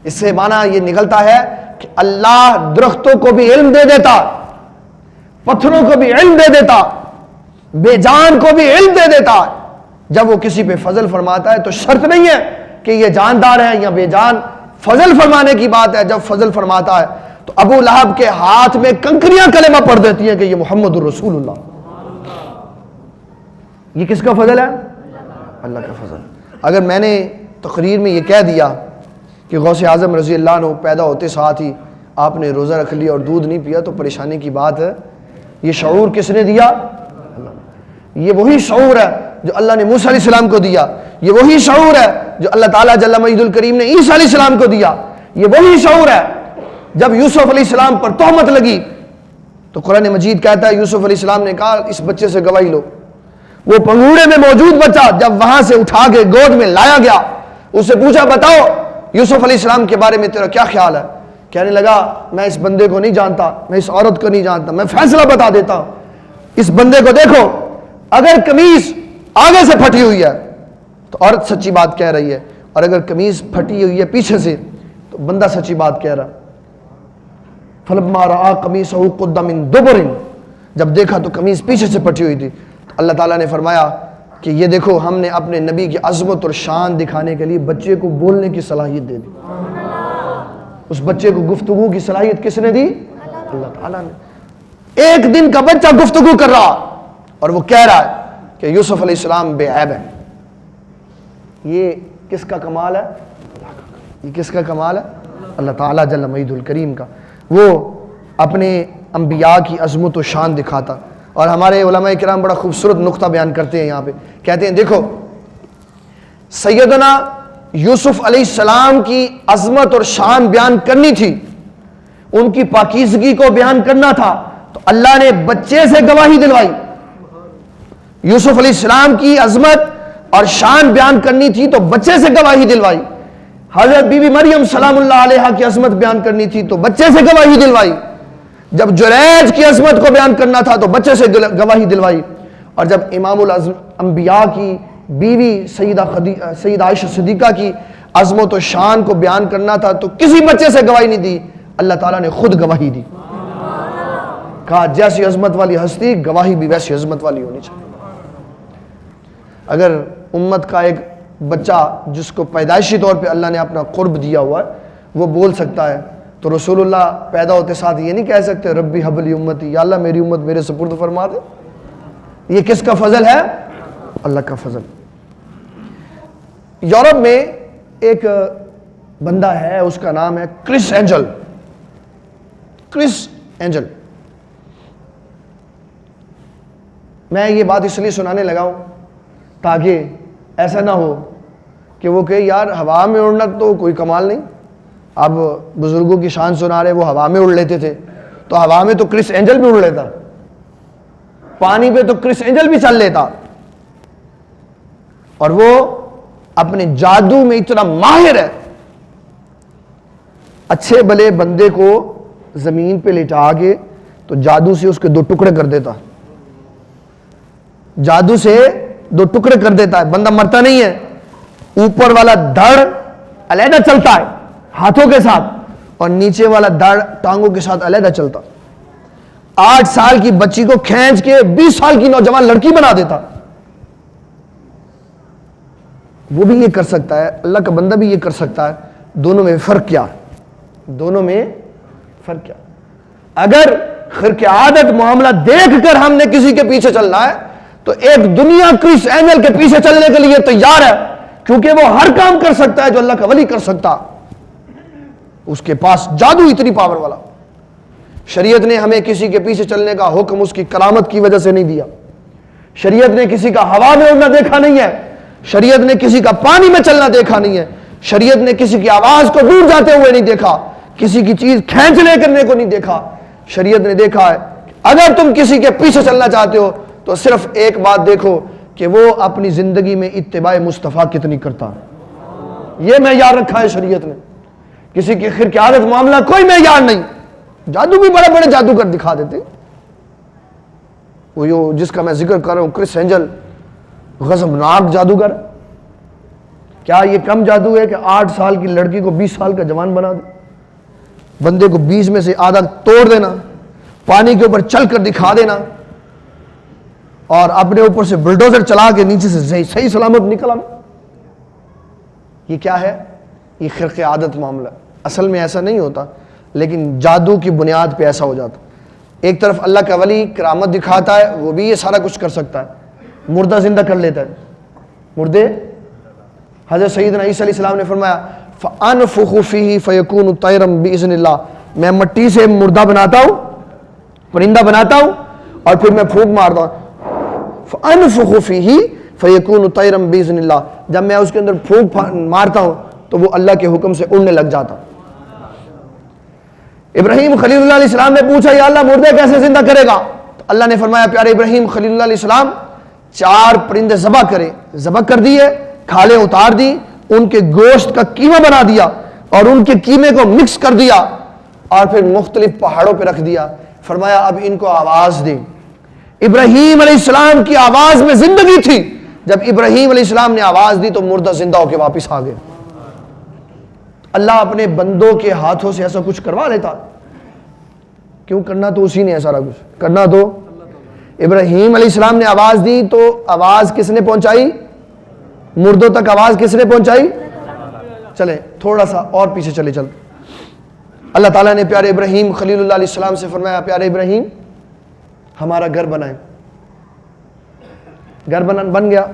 اس سے معنی یہ نکلتا ہے کہ اللہ درختوں کو بھی علم دے دیتا، پتھروں کو بھی علم دے دیتا، بے جان کو بھی علم دے دیتا ہے. جب وہ کسی پہ فضل فرماتا ہے تو شرط نہیں ہے کہ یہ جاندار ہے یا بے جان. فضل فرمانے کی بات ہے. جب فضل فرماتا ہے تو ابو لہب کے ہاتھ میں کنکریاں کلمہ پڑھ دیتی ہیں کہ یہ محمد الرسول اللہ. یہ کس کا فضل ہے؟ اللہ کا فضل. اگر میں نے تقریر میں یہ کہہ دیا کہ غوث اعظم رضی اللہ عنہ پیدا ہوتے ساتھ ہی آپ نے روزہ رکھ لیا اور دودھ نہیں پیا تو پریشانی کی بات ہے. یہ شعور کس نے دیا؟ اللہ. یہ وہی شعور ہے جو اللہ نے موسیٰ علیہ السلام کو دیا. یہ وہی شعور ہے جو اللہ تعالیٰ جل مجید الکریم نے عیسیٰ علیہ السلام کو دیا. یہ وہی شعور ہے جب یوسف علیہ السلام پر تہمت لگی تو قرآن مجید کہتا ہے یوسف علیہ السلام نے کہا اس بچے سے گواہی لو. وہ پنگوڑے میں موجود بچہ جب وہاں سے اٹھا کے گود میں لایا گیا, اس سے پوچھا بتاؤ یوسف علیہ السلام کے بارے میں تیرا کیا خیال ہے؟ کہنے لگا میں اس بندے کو نہیں جانتا, میں اس عورت کو نہیں جانتا, میں فیصلہ بتا دیتا ہوں. اس بندے کو دیکھو, اگر قمیص آگے سے پھٹی ہوئی ہے تو عورت سچی بات کہہ رہی ہے, اور اگر قمیص پھٹی ہوئی ہے پیچھے سے تو بندہ سچی بات کہہ رہا. فلما رأى قمیصہ قد من دبر, جب دیکھا تو قمیص پیچھے سے پھٹی ہوئی تھی. تو اللہ تعالیٰ نے فرمایا کہ یہ دیکھو ہم نے اپنے نبی کی عظمت اور شان دکھانے کے لیے بچے کو بولنے کی صلاحیت دے دی. اس بچے کو گفتگو کی صلاحیت کس نے دی؟ اللہ تعالیٰ نے. ایک دن کا بچہ گفتگو کر رہا اور وہ کہہ رہا ہے کہ یوسف علیہ السلام بے عیب ہے. یہ کس کا کمال ہے؟ یہ کس کا کمال ہے؟ اللہ تعالیٰ جل مجید الکریم کا. وہ اپنے انبیاء کی عظمت و شان دکھاتا. اور ہمارے علماء کرام بڑا خوبصورت نقطہ بیان کرتے ہیں یہاں پہ, کہتے ہیں دیکھو سیدنا یوسف علیہ السلام کی عظمت اور شان بیان کرنی تھی, ان کی پاکیزگی کو بیان کرنا تھا, تو اللہ نے بچے سے گواہی دلوائی. یوسف علیہ السلام کی عظمت اور شان بیان کرنی تھی تو بچے سے گواہی دلوائی. حضرت بی بی مریم سلام اللہ علیہا کی عظمت بیان کرنی تھی تو بچے سے گواہی دلوائی. جب جریج کی عظمت کو بیان کرنا تھا تو بچے سے گواہی دلوائی. اور جب امام الانبیاء کی بیوی سیدہ عائشہ صدیقہ کی عظمت و شان کو بیان کرنا تھا تو کسی بچے سے گواہی نہیں دی, اللہ تعالیٰ نے خود گواہی دی. کہا جیسی عظمت والی ہستی گواہی بھی ویسی عظمت والی ہونی چاہیے. اگر امت کا ایک بچہ جس کو پیدائشی طور پہ اللہ نے اپنا قرب دیا ہوا ہے وہ بول سکتا ہے تو رسول اللہ پیدا ہوتے ساتھ یہ نہیں کہہ سکتے ربی حب لی امتی, یا اللہ میری امت میرے سپرد فرما دے. یہ کس کا فضل ہے؟ اللہ کا فضل. یورپ میں ایک بندہ ہے, اس کا نام ہے کرس اینجل. کرس اینجل. میں یہ بات اس لیے سنانے لگا ہوں تاکہ ایسا نہ ہو کہ وہ کہے یار ہوا میں اڑنا تو کوئی کمال نہیں, اب بزرگوں کی شان سنا رہے وہ ہوا میں اڑ لیتے تھے, تو ہوا میں تو کرس اینجل بھی اڑ لیتا, پانی پہ تو کرس اینجل بھی چل لیتا. اور وہ اپنے جادو میں اتنا ماہر ہے, اچھے بھلے بندے کو زمین پہ لٹا کے تو جادو سے اس کے 2 ٹکڑے کر دیتا. جادو سے 2 ٹکڑے کر دیتا ہے, بندہ مرتا نہیں ہے. اوپر والا دھڑ علیحدہ چلتا ہے ہاتھوں کے ساتھ, اور نیچے والا دھڑ ٹانگوں کے ساتھ علیحدہ چلتا. 8 سال کی بچی کو کھینچ کے 20 سال کی نوجوان لڑکی بنا دیتا. وہ بھی یہ کر سکتا ہے, اللہ کا بندہ بھی یہ کر سکتا ہے. دونوں میں فرق کیا؟ دونوں میں فرق کیا؟ اگر خرق عادت معاملہ دیکھ کر ہم نے کسی کے پیچھے چلنا ہے تو ایک دنیا کرس اینجل کے پیچھے چلنے کے لیے تیار ہے, کیونکہ وہ ہر کام کر سکتا ہے جو اللہ کا ولی کر سکتا. اس کے پاس جادو اتنی پاور والا. شریعت نے ہمیں کسی کے پیچھے چلنے کا حکم اس کی کرامت کی وجہ سے نہیں دیا. شریعت نے کسی کا ہوا میں اڑنا دیکھا نہیں ہے, شریعت نے کسی کا پانی میں چلنا دیکھا نہیں ہے, شریعت نے کسی کی آواز کو دور جاتے ہوئے نہیں دیکھا, کسی کی چیز کھینچ لے کرنے کو نہیں دیکھا. شریعت نے دیکھا ہے اگر تم کسی کے پیچھے چلنا چاہتے ہو تو صرف ایک بات دیکھو کہ وہ اپنی زندگی میں اتباع مصطفیٰ کتنی کرتا ہے. یہ معیار رکھا ہے شریعت نے. کسی کی خرق عادت معاملہ کوئی معیار نہیں. جادو بھی بڑے بڑے جادوگر دکھا دیتے. وہ جس کا میں ذکر کر رہا ہوں کرس اینجل, غضبناک جادوگر. کیا یہ کم جادو ہے کہ 8 سال کی لڑکی کو 20 سال کا جوان بنا دے, بندے کو 20 میں سے آدھا توڑ دینا, پانی کے اوپر چل کر دکھا دینا, اور اپنے اوپر سے بلڈوزر چلا کے نیچے سے صحیح سلامت نکلا. یہ کیا ہے؟ یہ خرق عادت معاملہ. اصل میں ایسا نہیں ہوتا، لیکن جادو کی بنیاد پہ ایسا ہو جاتا. ایک طرف اللہ کا ولی کرامت دکھاتا ہے، وہ بھی یہ سارا کچھ کر سکتا ہے، مردہ زندہ کر لیتا ہے. مردے حضرت سیدنا عیسیٰ علیہ السلام نے فرمایا فَأَنفُخُ فِيهِ فَيَكُونُ طَيْرًا بِإِذْنِ اللَّهِ، میں مٹی سے مردہ بناتا ہوں، پرندہ بناتا ہوں، اور پھر میں پھونک مارتا ہوں. فَأَنفُخُ فِيهِ فَيَكُونُ طَيْرًا بِإِذْنِ اللَّهِ، جب میں اس کے اندر پھونک مارتا ہوں تو وہ اللہ کے حکم سے اڑنے لگ جاتا. ابراہیم خلیل اللہ علیہ السلام نے پوچھا یا اللہ مردے کیسے زندہ کرے گا؟ تو اللہ نے فرمایا پیارے ابراہیم خلیل اللہ علیہ السلام 4 پرندے ذبح کر دیے، کھالیں اتار دی، ان کے گوشت کا قیمہ بنا دیا اور ان کے قیمے کو مکس کر دیا اور پھر مختلف پہاڑوں پہ رکھ دیا. فرمایا اب ان کو آواز دے. ابراہیم علیہ السلام کی آواز میں زندگی تھی. جب ابراہیم علیہ السلام نے آواز دی تو مردہ زندہ ہو کے واپس آ گئے. اللہ اپنے بندوں کے ہاتھوں سے ایسا کچھ کروا لیتا. کیوں کرنا تو اسی نے ہے، سارا کچھ کرنا تو. ابراہیم علیہ السلام نے آواز دی تو آواز کس نے پہنچائی؟ مردوں تک آواز کس نے پہنچائی؟ چلے تھوڑا سا اور پیچھے چلے. اللہ تعالیٰ نے پیارے ابراہیم خلیل اللہ علیہ السلام سے فرمایا پیارے ابراہیم ہمارا گھر بنائیں. گھر بن گیا.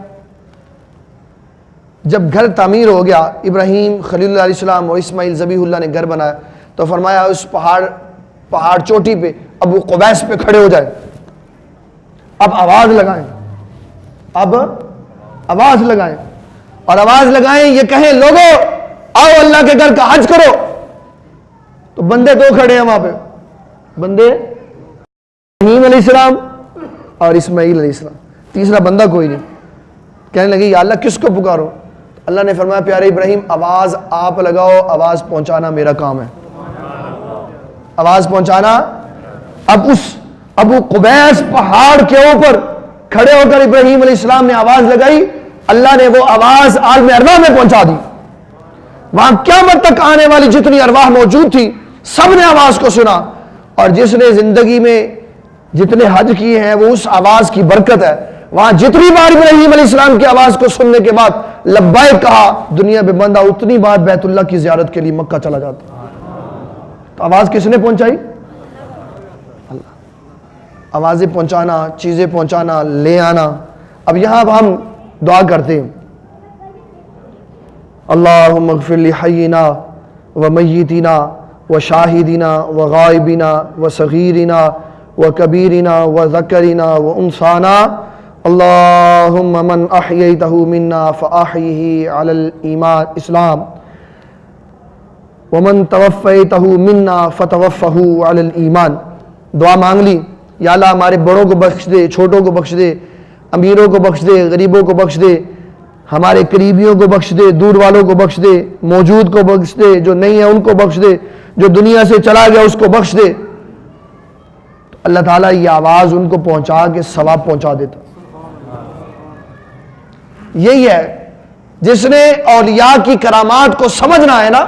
جب گھر تعمیر ہو گیا، ابراہیم خلیل اللہ علیہ السلام اور اسماعیل ذبیح اللہ نے گھر بنایا تو فرمایا اس پہاڑ چوٹی پہ ابو قبیس پہ کھڑے ہو جائیں، اب آواز لگائیں. اب آواز لگائیں اور آواز لگائیں، یہ کہیں لوگوں آؤ اللہ کے گھر کا حج کرو. تو بندے 2 کھڑے ہیں وہاں پہ، بندے ابراہیم علیہ السلام اور اسماعیل علیہ السلام، تیسرا بندہ کوئی نہیں. کہنے لگے یا اللہ کس کو پکارو؟ اللہ نے فرمایا پیارے ابراہیم آواز آپ لگاؤ، آواز پہنچانا میرا کام ہے. آواز پہنچانا. اب اس ابو قبیس پہاڑ کے اوپر کھڑے ہو کر ابراہیم علیہ السلام نے آواز لگائی، اللہ نے وہ آواز عالم ارواح میں پہنچا دی. وہاں قیامت تک آنے والی جتنی ارواح موجود تھی سب نے آواز کو سنا، اور جس نے زندگی میں جتنے حج کیے ہیں وہ اس آواز کی برکت ہے. وہاں جتنی بار ابراہیم علیہ السلام کی آواز کو سننے کے بعد لبیک کہا، دنیا میں بندہ اتنی بار بیت اللہ کی زیارت کے لیے مکہ چلا جاتا. تو آواز کس نے پہنچائی؟ اللہ. آوازیں پہنچانا، چیزیں پہنچانا، لے آنا. اب یہاں ہم دعا کرتے ہیں اللہم اغفر لحینا ومیتنا وشاہدنا وغائبنا وصغیرنا وکبیرنا وذکرنا وانثانا اللہم من احییتہ منا فاحیہ علی الایمان اسلام ومن توفیتہ منا فتوفہ علی الایمان. دعا مانگ لی، یا اللہ ہمارے بڑوں کو بخش دے، چھوٹوں کو بخش دے، امیروں کو بخش دے، غریبوں کو بخش دے، ہمارے قریبیوں کو بخش دے، دور والوں کو بخش دے، موجود کو بخش دے، جو نہیں ہے ان کو بخش دے، جو دنیا سے چلا گیا اس کو بخش دے. اللہ تعالیٰ یہ آواز ان کو پہنچا کے ثواب پہنچا دیتا. یہی ہے جس نے اولیاء کی کرامات کو سمجھنا ہے نا،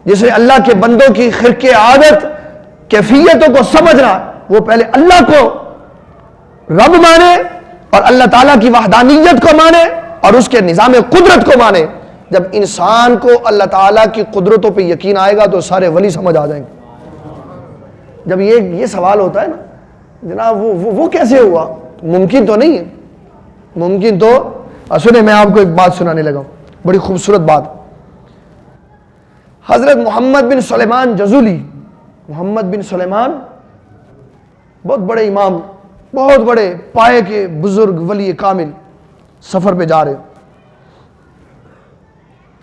جس نے اللہ کے بندوں کی خرق عادت کیفیتوں کو سمجھنا، وہ پہلے اللہ کو رب مانے اور اللہ تعالیٰ کی وحدانیت کو مانے اور اس کے نظام قدرت کو مانے. جب انسان کو اللہ تعالیٰ کی قدرتوں پہ یقین آئے گا تو سارے ولی سمجھ آ جائیں گے. جب یہ سوال ہوتا ہے نا جناب وہ کیسے ہوا، ممکن تو نہیں ہے. ممکن تو سنیں میں آپ کو ایک بات سنانے لگا ہوں، بڑی خوبصورت بات. حضرت محمد بن سلیمان جزولی، محمد بن سلیمان بہت بڑے امام، بہت بڑے پائے کے بزرگ ولی کامل، سفر پہ جا رہے.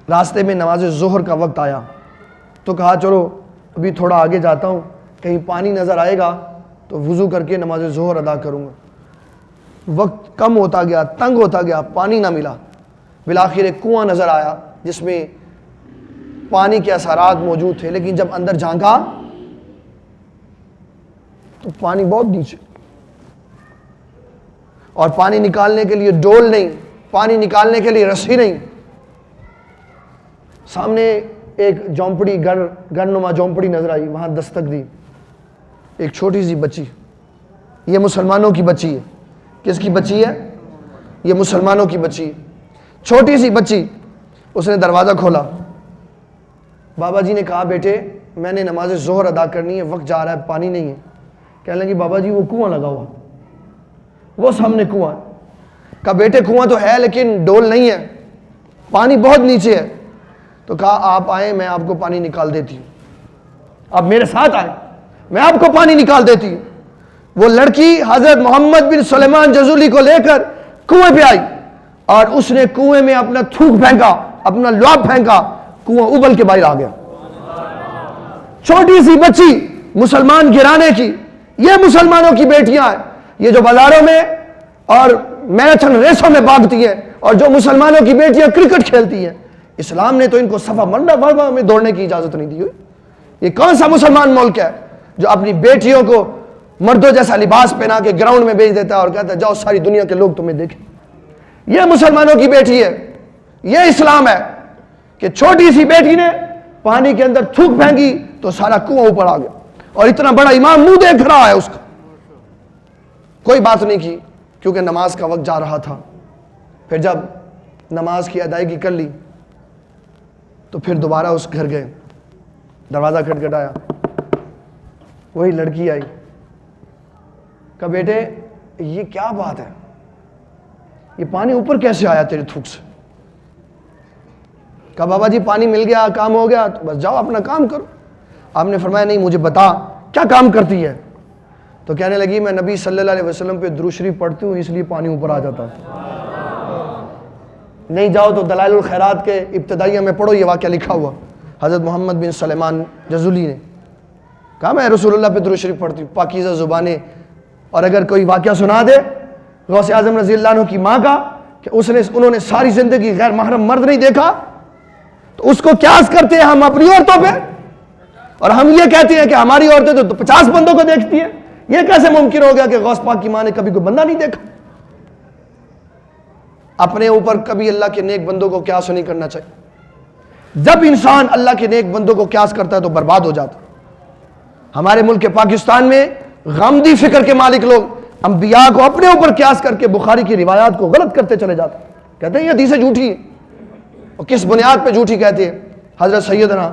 راستے میں نماز ظہر کا وقت آیا تو کہا چلو ابھی تھوڑا آگے جاتا ہوں، کہیں پانی نظر آئے گا تو وضو کر کے نماز ظہر ادا کروں گا. وقت کم ہوتا گیا، تنگ ہوتا گیا، پانی نہ ملا. بالآخر ایک کنواں نظر آیا جس میں پانی کے اثرات موجود تھے، لیکن جب اندر جھانکا تو پانی بہت نیچے، اور پانی نکالنے کے لیے ڈول نہیں، پانی نکالنے کے لیے رسی نہیں. سامنے ایک جھونپڑی، گھر نما جھونپڑی نظر آئی، وہاں دستک دی. ایک چھوٹی سی بچی، یہ مسلمانوں کی بچی ہے، کس کی بچی ہے؟ یہ مسلمانوں کی بچی ہے، چھوٹی سی بچی۔ اس نے دروازہ کھولا، بابا جی نے کہا بیٹے میں نے نماز ظہر ادا کرنی ہے، وقت جا رہا ہے، پانی نہیں ہے۔ کہنے لگی بابا جی وہ کنواں لگا ہوا، وہ سامنے کنواں ہے۔ کہا بیٹے کنواں تو ہے لیکن ڈول نہیں ہے، پانی بہت نیچے ہے۔ تو کہا آپ آئیں میں آپ کو پانی نکال دیتی ہوں، آپ میرے ساتھ آئیں میں آپ کو پانی نکال دیتی ہوں۔ وہ لڑکی حضرت محمد بن سلیمان جزولی کو لے کر کنویں پہ آئی اور اس نے کنویں میں اپنا تھوک پھینکا، اپنا لعاب پھینکا، کنواں ابل کے باہر آ گیا۔ چھوٹی سی بچی مسلمان گرانے کی، یہ مسلمانوں کی بیٹیاں ہیں، یہ جو بازاروں میں اور میراتھن ریسوں میں بھاگتی ہیں اور جو مسلمانوں کی بیٹیاں کرکٹ کھیلتی ہیں، اسلام نے تو ان کو صفا مربع میں دوڑنے کی اجازت نہیں دی ہوئی۔ یہ کون سا مسلمان ملک ہے جو اپنی بیٹیوں کو مردوں جیسا لباس پہنا کے گراؤنڈ میں بھیج دیتا ہے اور کہتا ہے جاؤ ساری دنیا کے لوگ تمہیں دیکھیں؟ یہ مسلمانوں کی بیٹی ہے، یہ اسلام ہے کہ چھوٹی سی بیٹی نے پانی کے اندر تھوک پھینکی تو سارا کنواں اوپر آ گیا، اور اتنا بڑا امام منہ دیکھ رہا ہے، اس کا کوئی بات نہیں کی کیونکہ نماز کا وقت جا رہا تھا۔ پھر جب نماز کی ادائیگی کر لی تو پھر دوبارہ اس گھر گئے، دروازہ کھٹکھٹایا، وہی لڑکی آئی، کہا بیٹے یہ کیا بات ہے، یہ پانی اوپر کیسے آیا تیرے تھوک سے؟ کہا بابا جی پانی مل گیا، کام ہو گیا، تو بس جاؤ اپنا کام کرو۔ آپ نے فرمایا نہیں مجھے بتا کیا کام کرتی ہے؟ تو کہنے لگی میں نبی صلی اللہ علیہ وسلم پہ درود شریف پڑھتی ہوں اس لیے پانی اوپر آ جاتا ہے۔ نہیں جاؤ تو دلائل الخیرات کے ابتدائیہ میں پڑھو، یہ واقعہ لکھا ہوا حضرت محمد بن سلیمان جزولی نے کہا میں رسول اللہ پہ درود شریف پڑھتی ہوں، پاکیزہ زبانیں۔ اور اگر کوئی واقعہ سنا دے غوث اعظم رضی اللہ عنہ کی ماں کا کہ انہوں نے ساری زندگی غیر محرم مرد نہیں دیکھا، تو اس کو قیاس کرتے ہیں ہم اپنی عورتوں پہ، اور ہم یہ کہتے ہیں کہ ہماری عورتیں تو 50 بندوں کو دیکھتی ہیں۔ یہ کیسے ممکن ہو گیا کہ غوث پاک کی ماں نے کبھی کوئی بندہ نہیں دیکھا؟ اپنے اوپر کبھی اللہ کے نیک بندوں کو قیاس نہیں کرنا چاہیے۔ جب انسان اللہ کے نیک بندوں کو قیاس کرتا ہے تو برباد ہو جاتا ہے۔ ہمارے ملک پاکستان میں غامدی فکر کے مالک لوگ انبیاء کو اپنے اوپر قیاس کر کے بخاری کی روایات کو غلط کرتے چلے جاتے ہیں، کہتے ہیں یہ حدیثیں جھوٹی ہیں، اور کس بنیاد پہ جھوٹی کہتے ہیں؟ حضرت سیدنا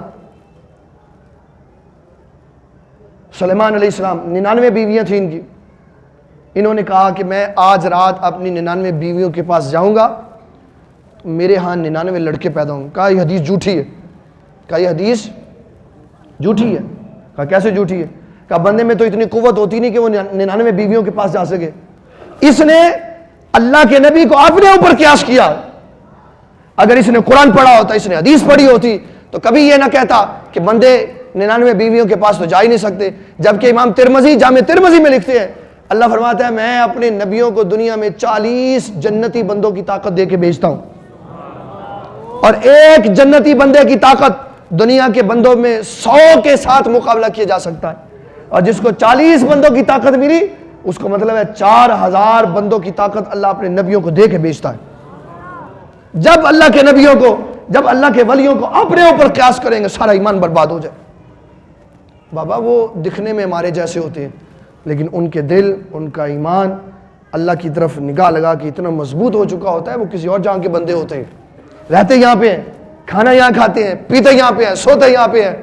سلیمان علیہ السلام 99 بیویاں تھیں ان کی، انہوں نے کہا کہ میں آج رات اپنی 99 بیویوں کے پاس جاؤں گا، میرے ہاں 99 لڑکے پیدا ہوں گے۔ کہا یہ حدیث جھوٹی ہے، کہا یہ حدیث جھوٹی ہے۔ کہا کیسے جھوٹی ہے؟ کہا بندے میں تو اتنی قوت ہوتی نہیں کہ وہ 99 بیویوں کے پاس جا سکے۔ اس نے اللہ کے نبی کو اپنے اوپر قیاس کیا۔ اگر اس نے قرآن پڑھا ہوتا، اس نے حدیث پڑھی ہوتی تو کبھی یہ نہ کہتا کہ بندے 99 بیویوں کے پاس تو جا ہی نہیں سکتے۔ جبکہ امام ترمذی جامع ترمذی میں لکھتے ہیں اللہ فرماتا ہے میں اپنے نبیوں کو دنیا میں 40 جنتی بندوں کی طاقت دے کے بھیجتا ہوں، اور ایک جنتی بندے کی طاقت دنیا کے بندوں میں 100 کے ساتھ مقابلہ کیا جا سکتا ہے، اور جس کو 40 بندوں کی طاقت ملی اس کو مطلب ہے 4000 بندوں کی طاقت اللہ اپنے نبیوں کو دے کے بھیجتا ہے۔ جب اللہ کے نبیوں کو، جب اللہ کے ولیوں کو اپنے اوپر قیاس کریں گے سارا ایمان برباد ہو جائے۔ بابا وہ دکھنے میں ہمارے جیسے ہوتے ہیں لیکن ان کے دل، ان کا ایمان اللہ کی طرف نگاہ لگا کے اتنا مضبوط ہو چکا ہوتا ہے، وہ کسی اور جہاں کے بندے ہوتے ہیں، رہتے یہاں پہ ہیں، کھانا یہاں کھاتے ہیں، پیتے یہاں پہ ہیں، سوتے یہاں پہ ہیں،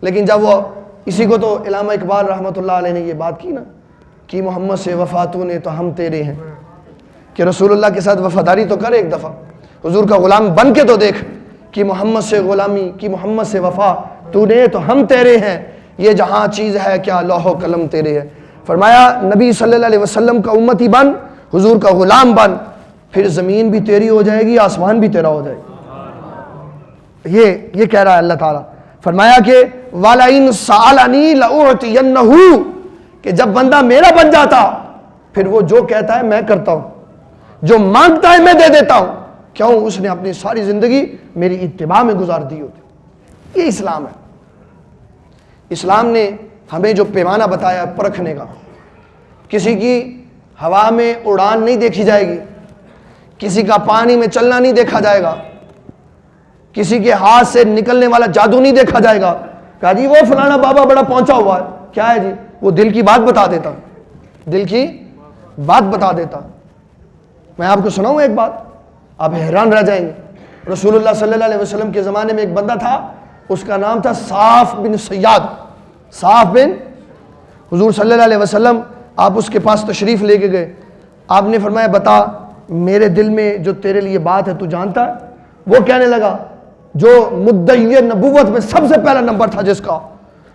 لیکن جب وہ اسی کو تو علامہ اقبال رحمۃ اللہ علیہ نے یہ بات کی نا کہ محمد سے وفاتوں نے تو ہم تیرے ہیں، کہ رسول اللہ کے ساتھ وفاداری تو کر ایک دفعہ، حضور کا غلام بن کے تو دیکھ کہ محمد سے غلامی، کہ محمد سے وفا تو نے تو ہم تیرے ہیں، یہ جہاں چیز ہے کیا لوح و قلم تیرے ہے۔ فرمایا نبی صلی اللہ علیہ وسلم کا امتی بن، حضور کا غلام بن، پھر زمین بھی تیری ہو جائے گی، آسمان بھی تیرا ہو جائے گا۔ یہ کہہ رہا ہے اللہ تعالیٰ۔ فرمایا کہ وَلَئِن سَأَلَنِي لَأُعْطِيَنَّهُ، کہ جب بندہ میرا بن جاتا پھر وہ جو کہتا ہے میں کرتا ہوں، جو مانگتا ہے میں دے دیتا ہوں، کیوں؟ اس نے اپنی ساری زندگی میری اتباع میں گزار دی ہوتی۔ یہ اسلام ہے۔ اسلام نے ہمیں جو پیمانہ بتایا پرکھنے کا، کسی کی ہوا میں اڑان نہیں دیکھی جائے گی، کسی کا پانی میں چلنا نہیں دیکھا جائے گا، کسی کے ہاتھ سے نکلنے والا جادو نہیں دیکھا جائے گا۔ کہا جی وہ فلانا بابا بڑا پہنچا ہوا ہے، کیا ہے جی؟ وہ دل کی بات بتا دیتا، دل کی بات بتا دیتا۔ میں آپ کو سناؤں ایک بات، آپ حیران رہ جائیں گے۔ رسول اللہ صلی اللہ علیہ وسلم کے زمانے میں ایک بندہ تھا، اس کا نام تھا صاف بن سیاد۔ صاف بن، حضور صلی اللہ علیہ وسلم آپ اس کے پاس تشریف لے کے گئے، آپ نے فرمایا بتا میرے دل میں جو تیرے لیے بات ہے تو جانتا ہے؟ وہ کہنے لگا جو مدعی نبوت میں سب سے پہلا نمبر تھا، جس کا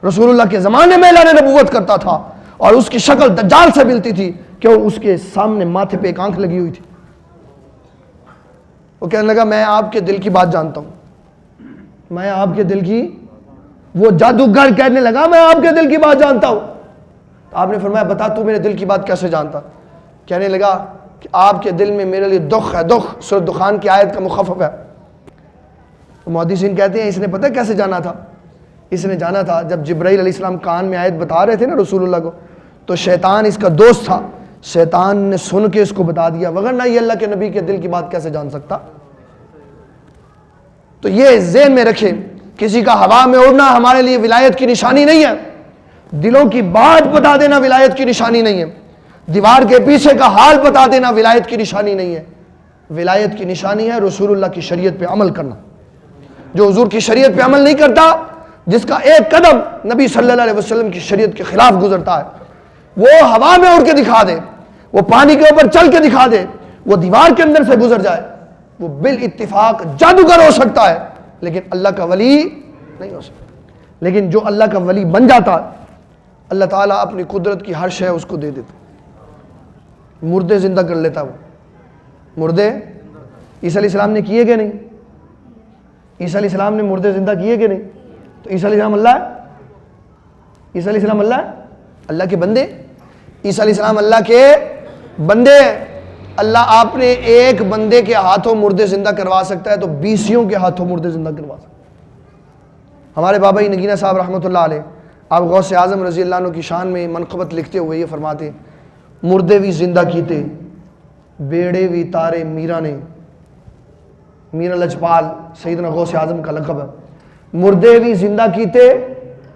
رسول اللہ کے زمانے میں اعلان نبوت کرتا تھا، اور اس کی شکل دجال سے ملتی تھی کہ اس کے سامنے ماتھے پہ ایک آنکھ لگی ہوئی تھی، وہ کہنے لگا میں آپ کے دل کی بات جانتا ہوں، میں آپ کے دل کی، وہ جادوگر کہنے لگا میں آپ کے دل کی بات جانتا ہوں۔ آپ نے فرمایا بتا تو میرے دل کی بات کیسے جانتا؟ کہنے لگا کہ آپ کے دل میں میرے لیے دکھ ہے، دکھ سورۃ دخان کی آیت کا مخفف ہے۔ محدثین کہتے ہیں اس نے پتہ کیسے جانا تھا؟ اس نے جانا تھا جب جبرائیل علیہ السلام کان میں آیت بتا رہے تھے نا رسول اللہ کو، تو شیطان اس کا دوست تھا، شیطان نے سن کے اس کو بتا دیا، وگرنہ یہ اللہ کے نبی کے دل کی بات کیسے جان سکتا؟ تو یہ ذہن میں رکھیں، کسی کا ہوا میں اڑنا ہمارے لیے ولایت کی نشانی نہیں ہے، دلوں کی بات بتا دینا ولایت کی نشانی نہیں ہے، دیوار کے پیچھے کا حال بتا دینا ولایت کی نشانی نہیں ہے۔ ولایت کی نشانی ہے رسول اللہ کی شریعت پہ عمل کرنا۔ جو حضور کی شریعت پہ عمل نہیں کرتا، جس کا ایک قدم نبی صلی اللہ علیہ وسلم کی شریعت کے خلاف گزرتا ہے، وہ ہوا میں اڑ کے دکھا دے، وہ پانی کے اوپر چل کے دکھا دے، وہ دیوار کے اندر سے گزر جائے، وہ بالاتفاق جادوگر ہو سکتا ہے لیکن اللہ کا ولی نہیں ہو سکتا۔ لیکن جو اللہ کا ولی بن جاتا، اللہ تعالیٰ اپنی قدرت کی ہر شے اس کو دے دیتا، مردے زندہ کر لیتا۔ وہ مردے عیسیٰ علیہ السلام نے کیے کہ نہیں؟ عیسیٰ علیہ السلام نے مردے زندہ کیے کہ نہیں؟ تو عیسیٰ علیہ السلام اللہ ہے؟ عیسیٰ علیہ السلام اللہ ہے؟ اللہ کے بندے؟ عیسیٰ علیہ السلام اللہ کے بندے؟ اللہ آپ نے ایک بندے کے ہاتھوں مردے زندہ کروا سکتا ہے تو 20 کے ہاتھوں مردے زندہ کروا سکتا ہے۔ ہمارے بابا نگینہ صاحب رحمۃ اللہ علیہ، آپ غوث اعظم رضی اللہ عنہ کی شان میں منقبت لکھتے ہوئے یہ فرماتے مردے بھی زندہ کیتے، بیڑے بھی تارے میرا نے، میرا لجپال سیدنا غوث اعظم کا لقب ہے، مردے بھی زندہ کیتے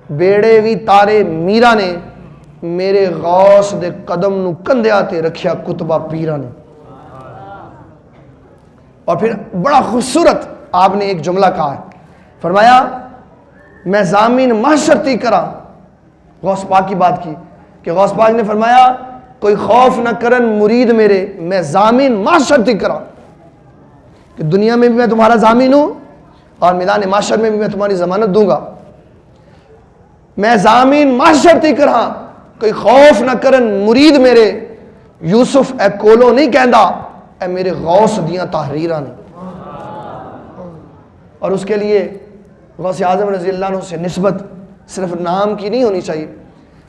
بیڑے بھی تارے میرا نے، میرے غوث دے قدم نو کندے آتے رکھیا کتبہ پیرا نے۔ اور پھر بڑا خوبصورت آپ نے ایک جملہ کہا ہے، فرمایا میں ضامین محشر تی کرا، غوث پاک کی بات کی کہ غوث پاک نے فرمایا کوئی خوف نہ کرن مرید میرے، میں ضامین محشر تی کرا، کہ دنیا میں بھی میں تمہارا ضامین ہوں اور میدان محشر میں بھی میں تمہاری ضمانت دوں گا۔ میں ضامین محشر تی کرا، کوئی خوف نہ کرن مرید میرے، یوسف اے کولو نہیں کہندا، اے میرے غوث دیاں تحریراں نے۔ اور اس کے لیے غوث اعظم رضی اللہ عنہ سے نسبت صرف نام کی نہیں ہونی چاہیے۔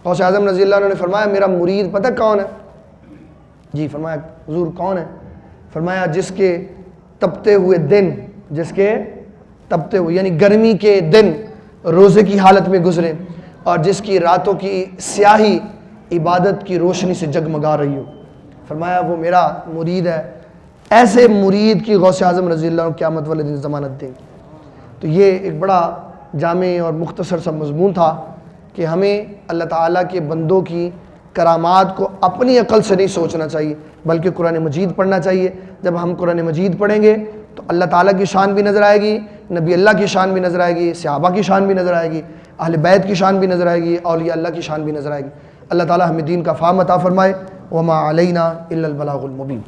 غوث اعظم رضی اللہ عنہ نے فرمایا میرا مرید پتہ کون ہے؟ جی فرمایا حضور کون ہے؟ فرمایا جس کے تپتے ہوئے دن، جس کے تپتے ہوئے یعنی گرمی کے دن روزے کی حالت میں گزرے اور جس کی راتوں کی سیاہی عبادت کی روشنی سے جگمگا رہی ہو، فرمایا وہ میرا مرید ہے۔ ایسے مرید کی غوث اعظم رضی اللہ عنہ قیامت والے دن ضمانت دیں گے۔ تو یہ ایک بڑا جامع اور مختصر سا مضمون تھا کہ ہمیں اللہ تعالیٰ کے بندوں کی کرامات کو اپنی عقل سے نہیں سوچنا چاہیے بلکہ قرآن مجید پڑھنا چاہیے۔ جب ہم قرآن مجید پڑھیں گے تو اللہ تعالیٰ کی شان بھی نظر آئے گی، نبی اللہ کی شان بھی نظر آئے گی، صحابہ کی شان بھی نظر آئے گی، اہل بیت کی شان بھی نظر آئے گی، اولیاء اللہ کی شان بھی نظر آئے گی۔ اللہ تعالیٰ ہمیں دین کا فہم عطا فرمائے۔ وما علینا الا البلاغ المبین۔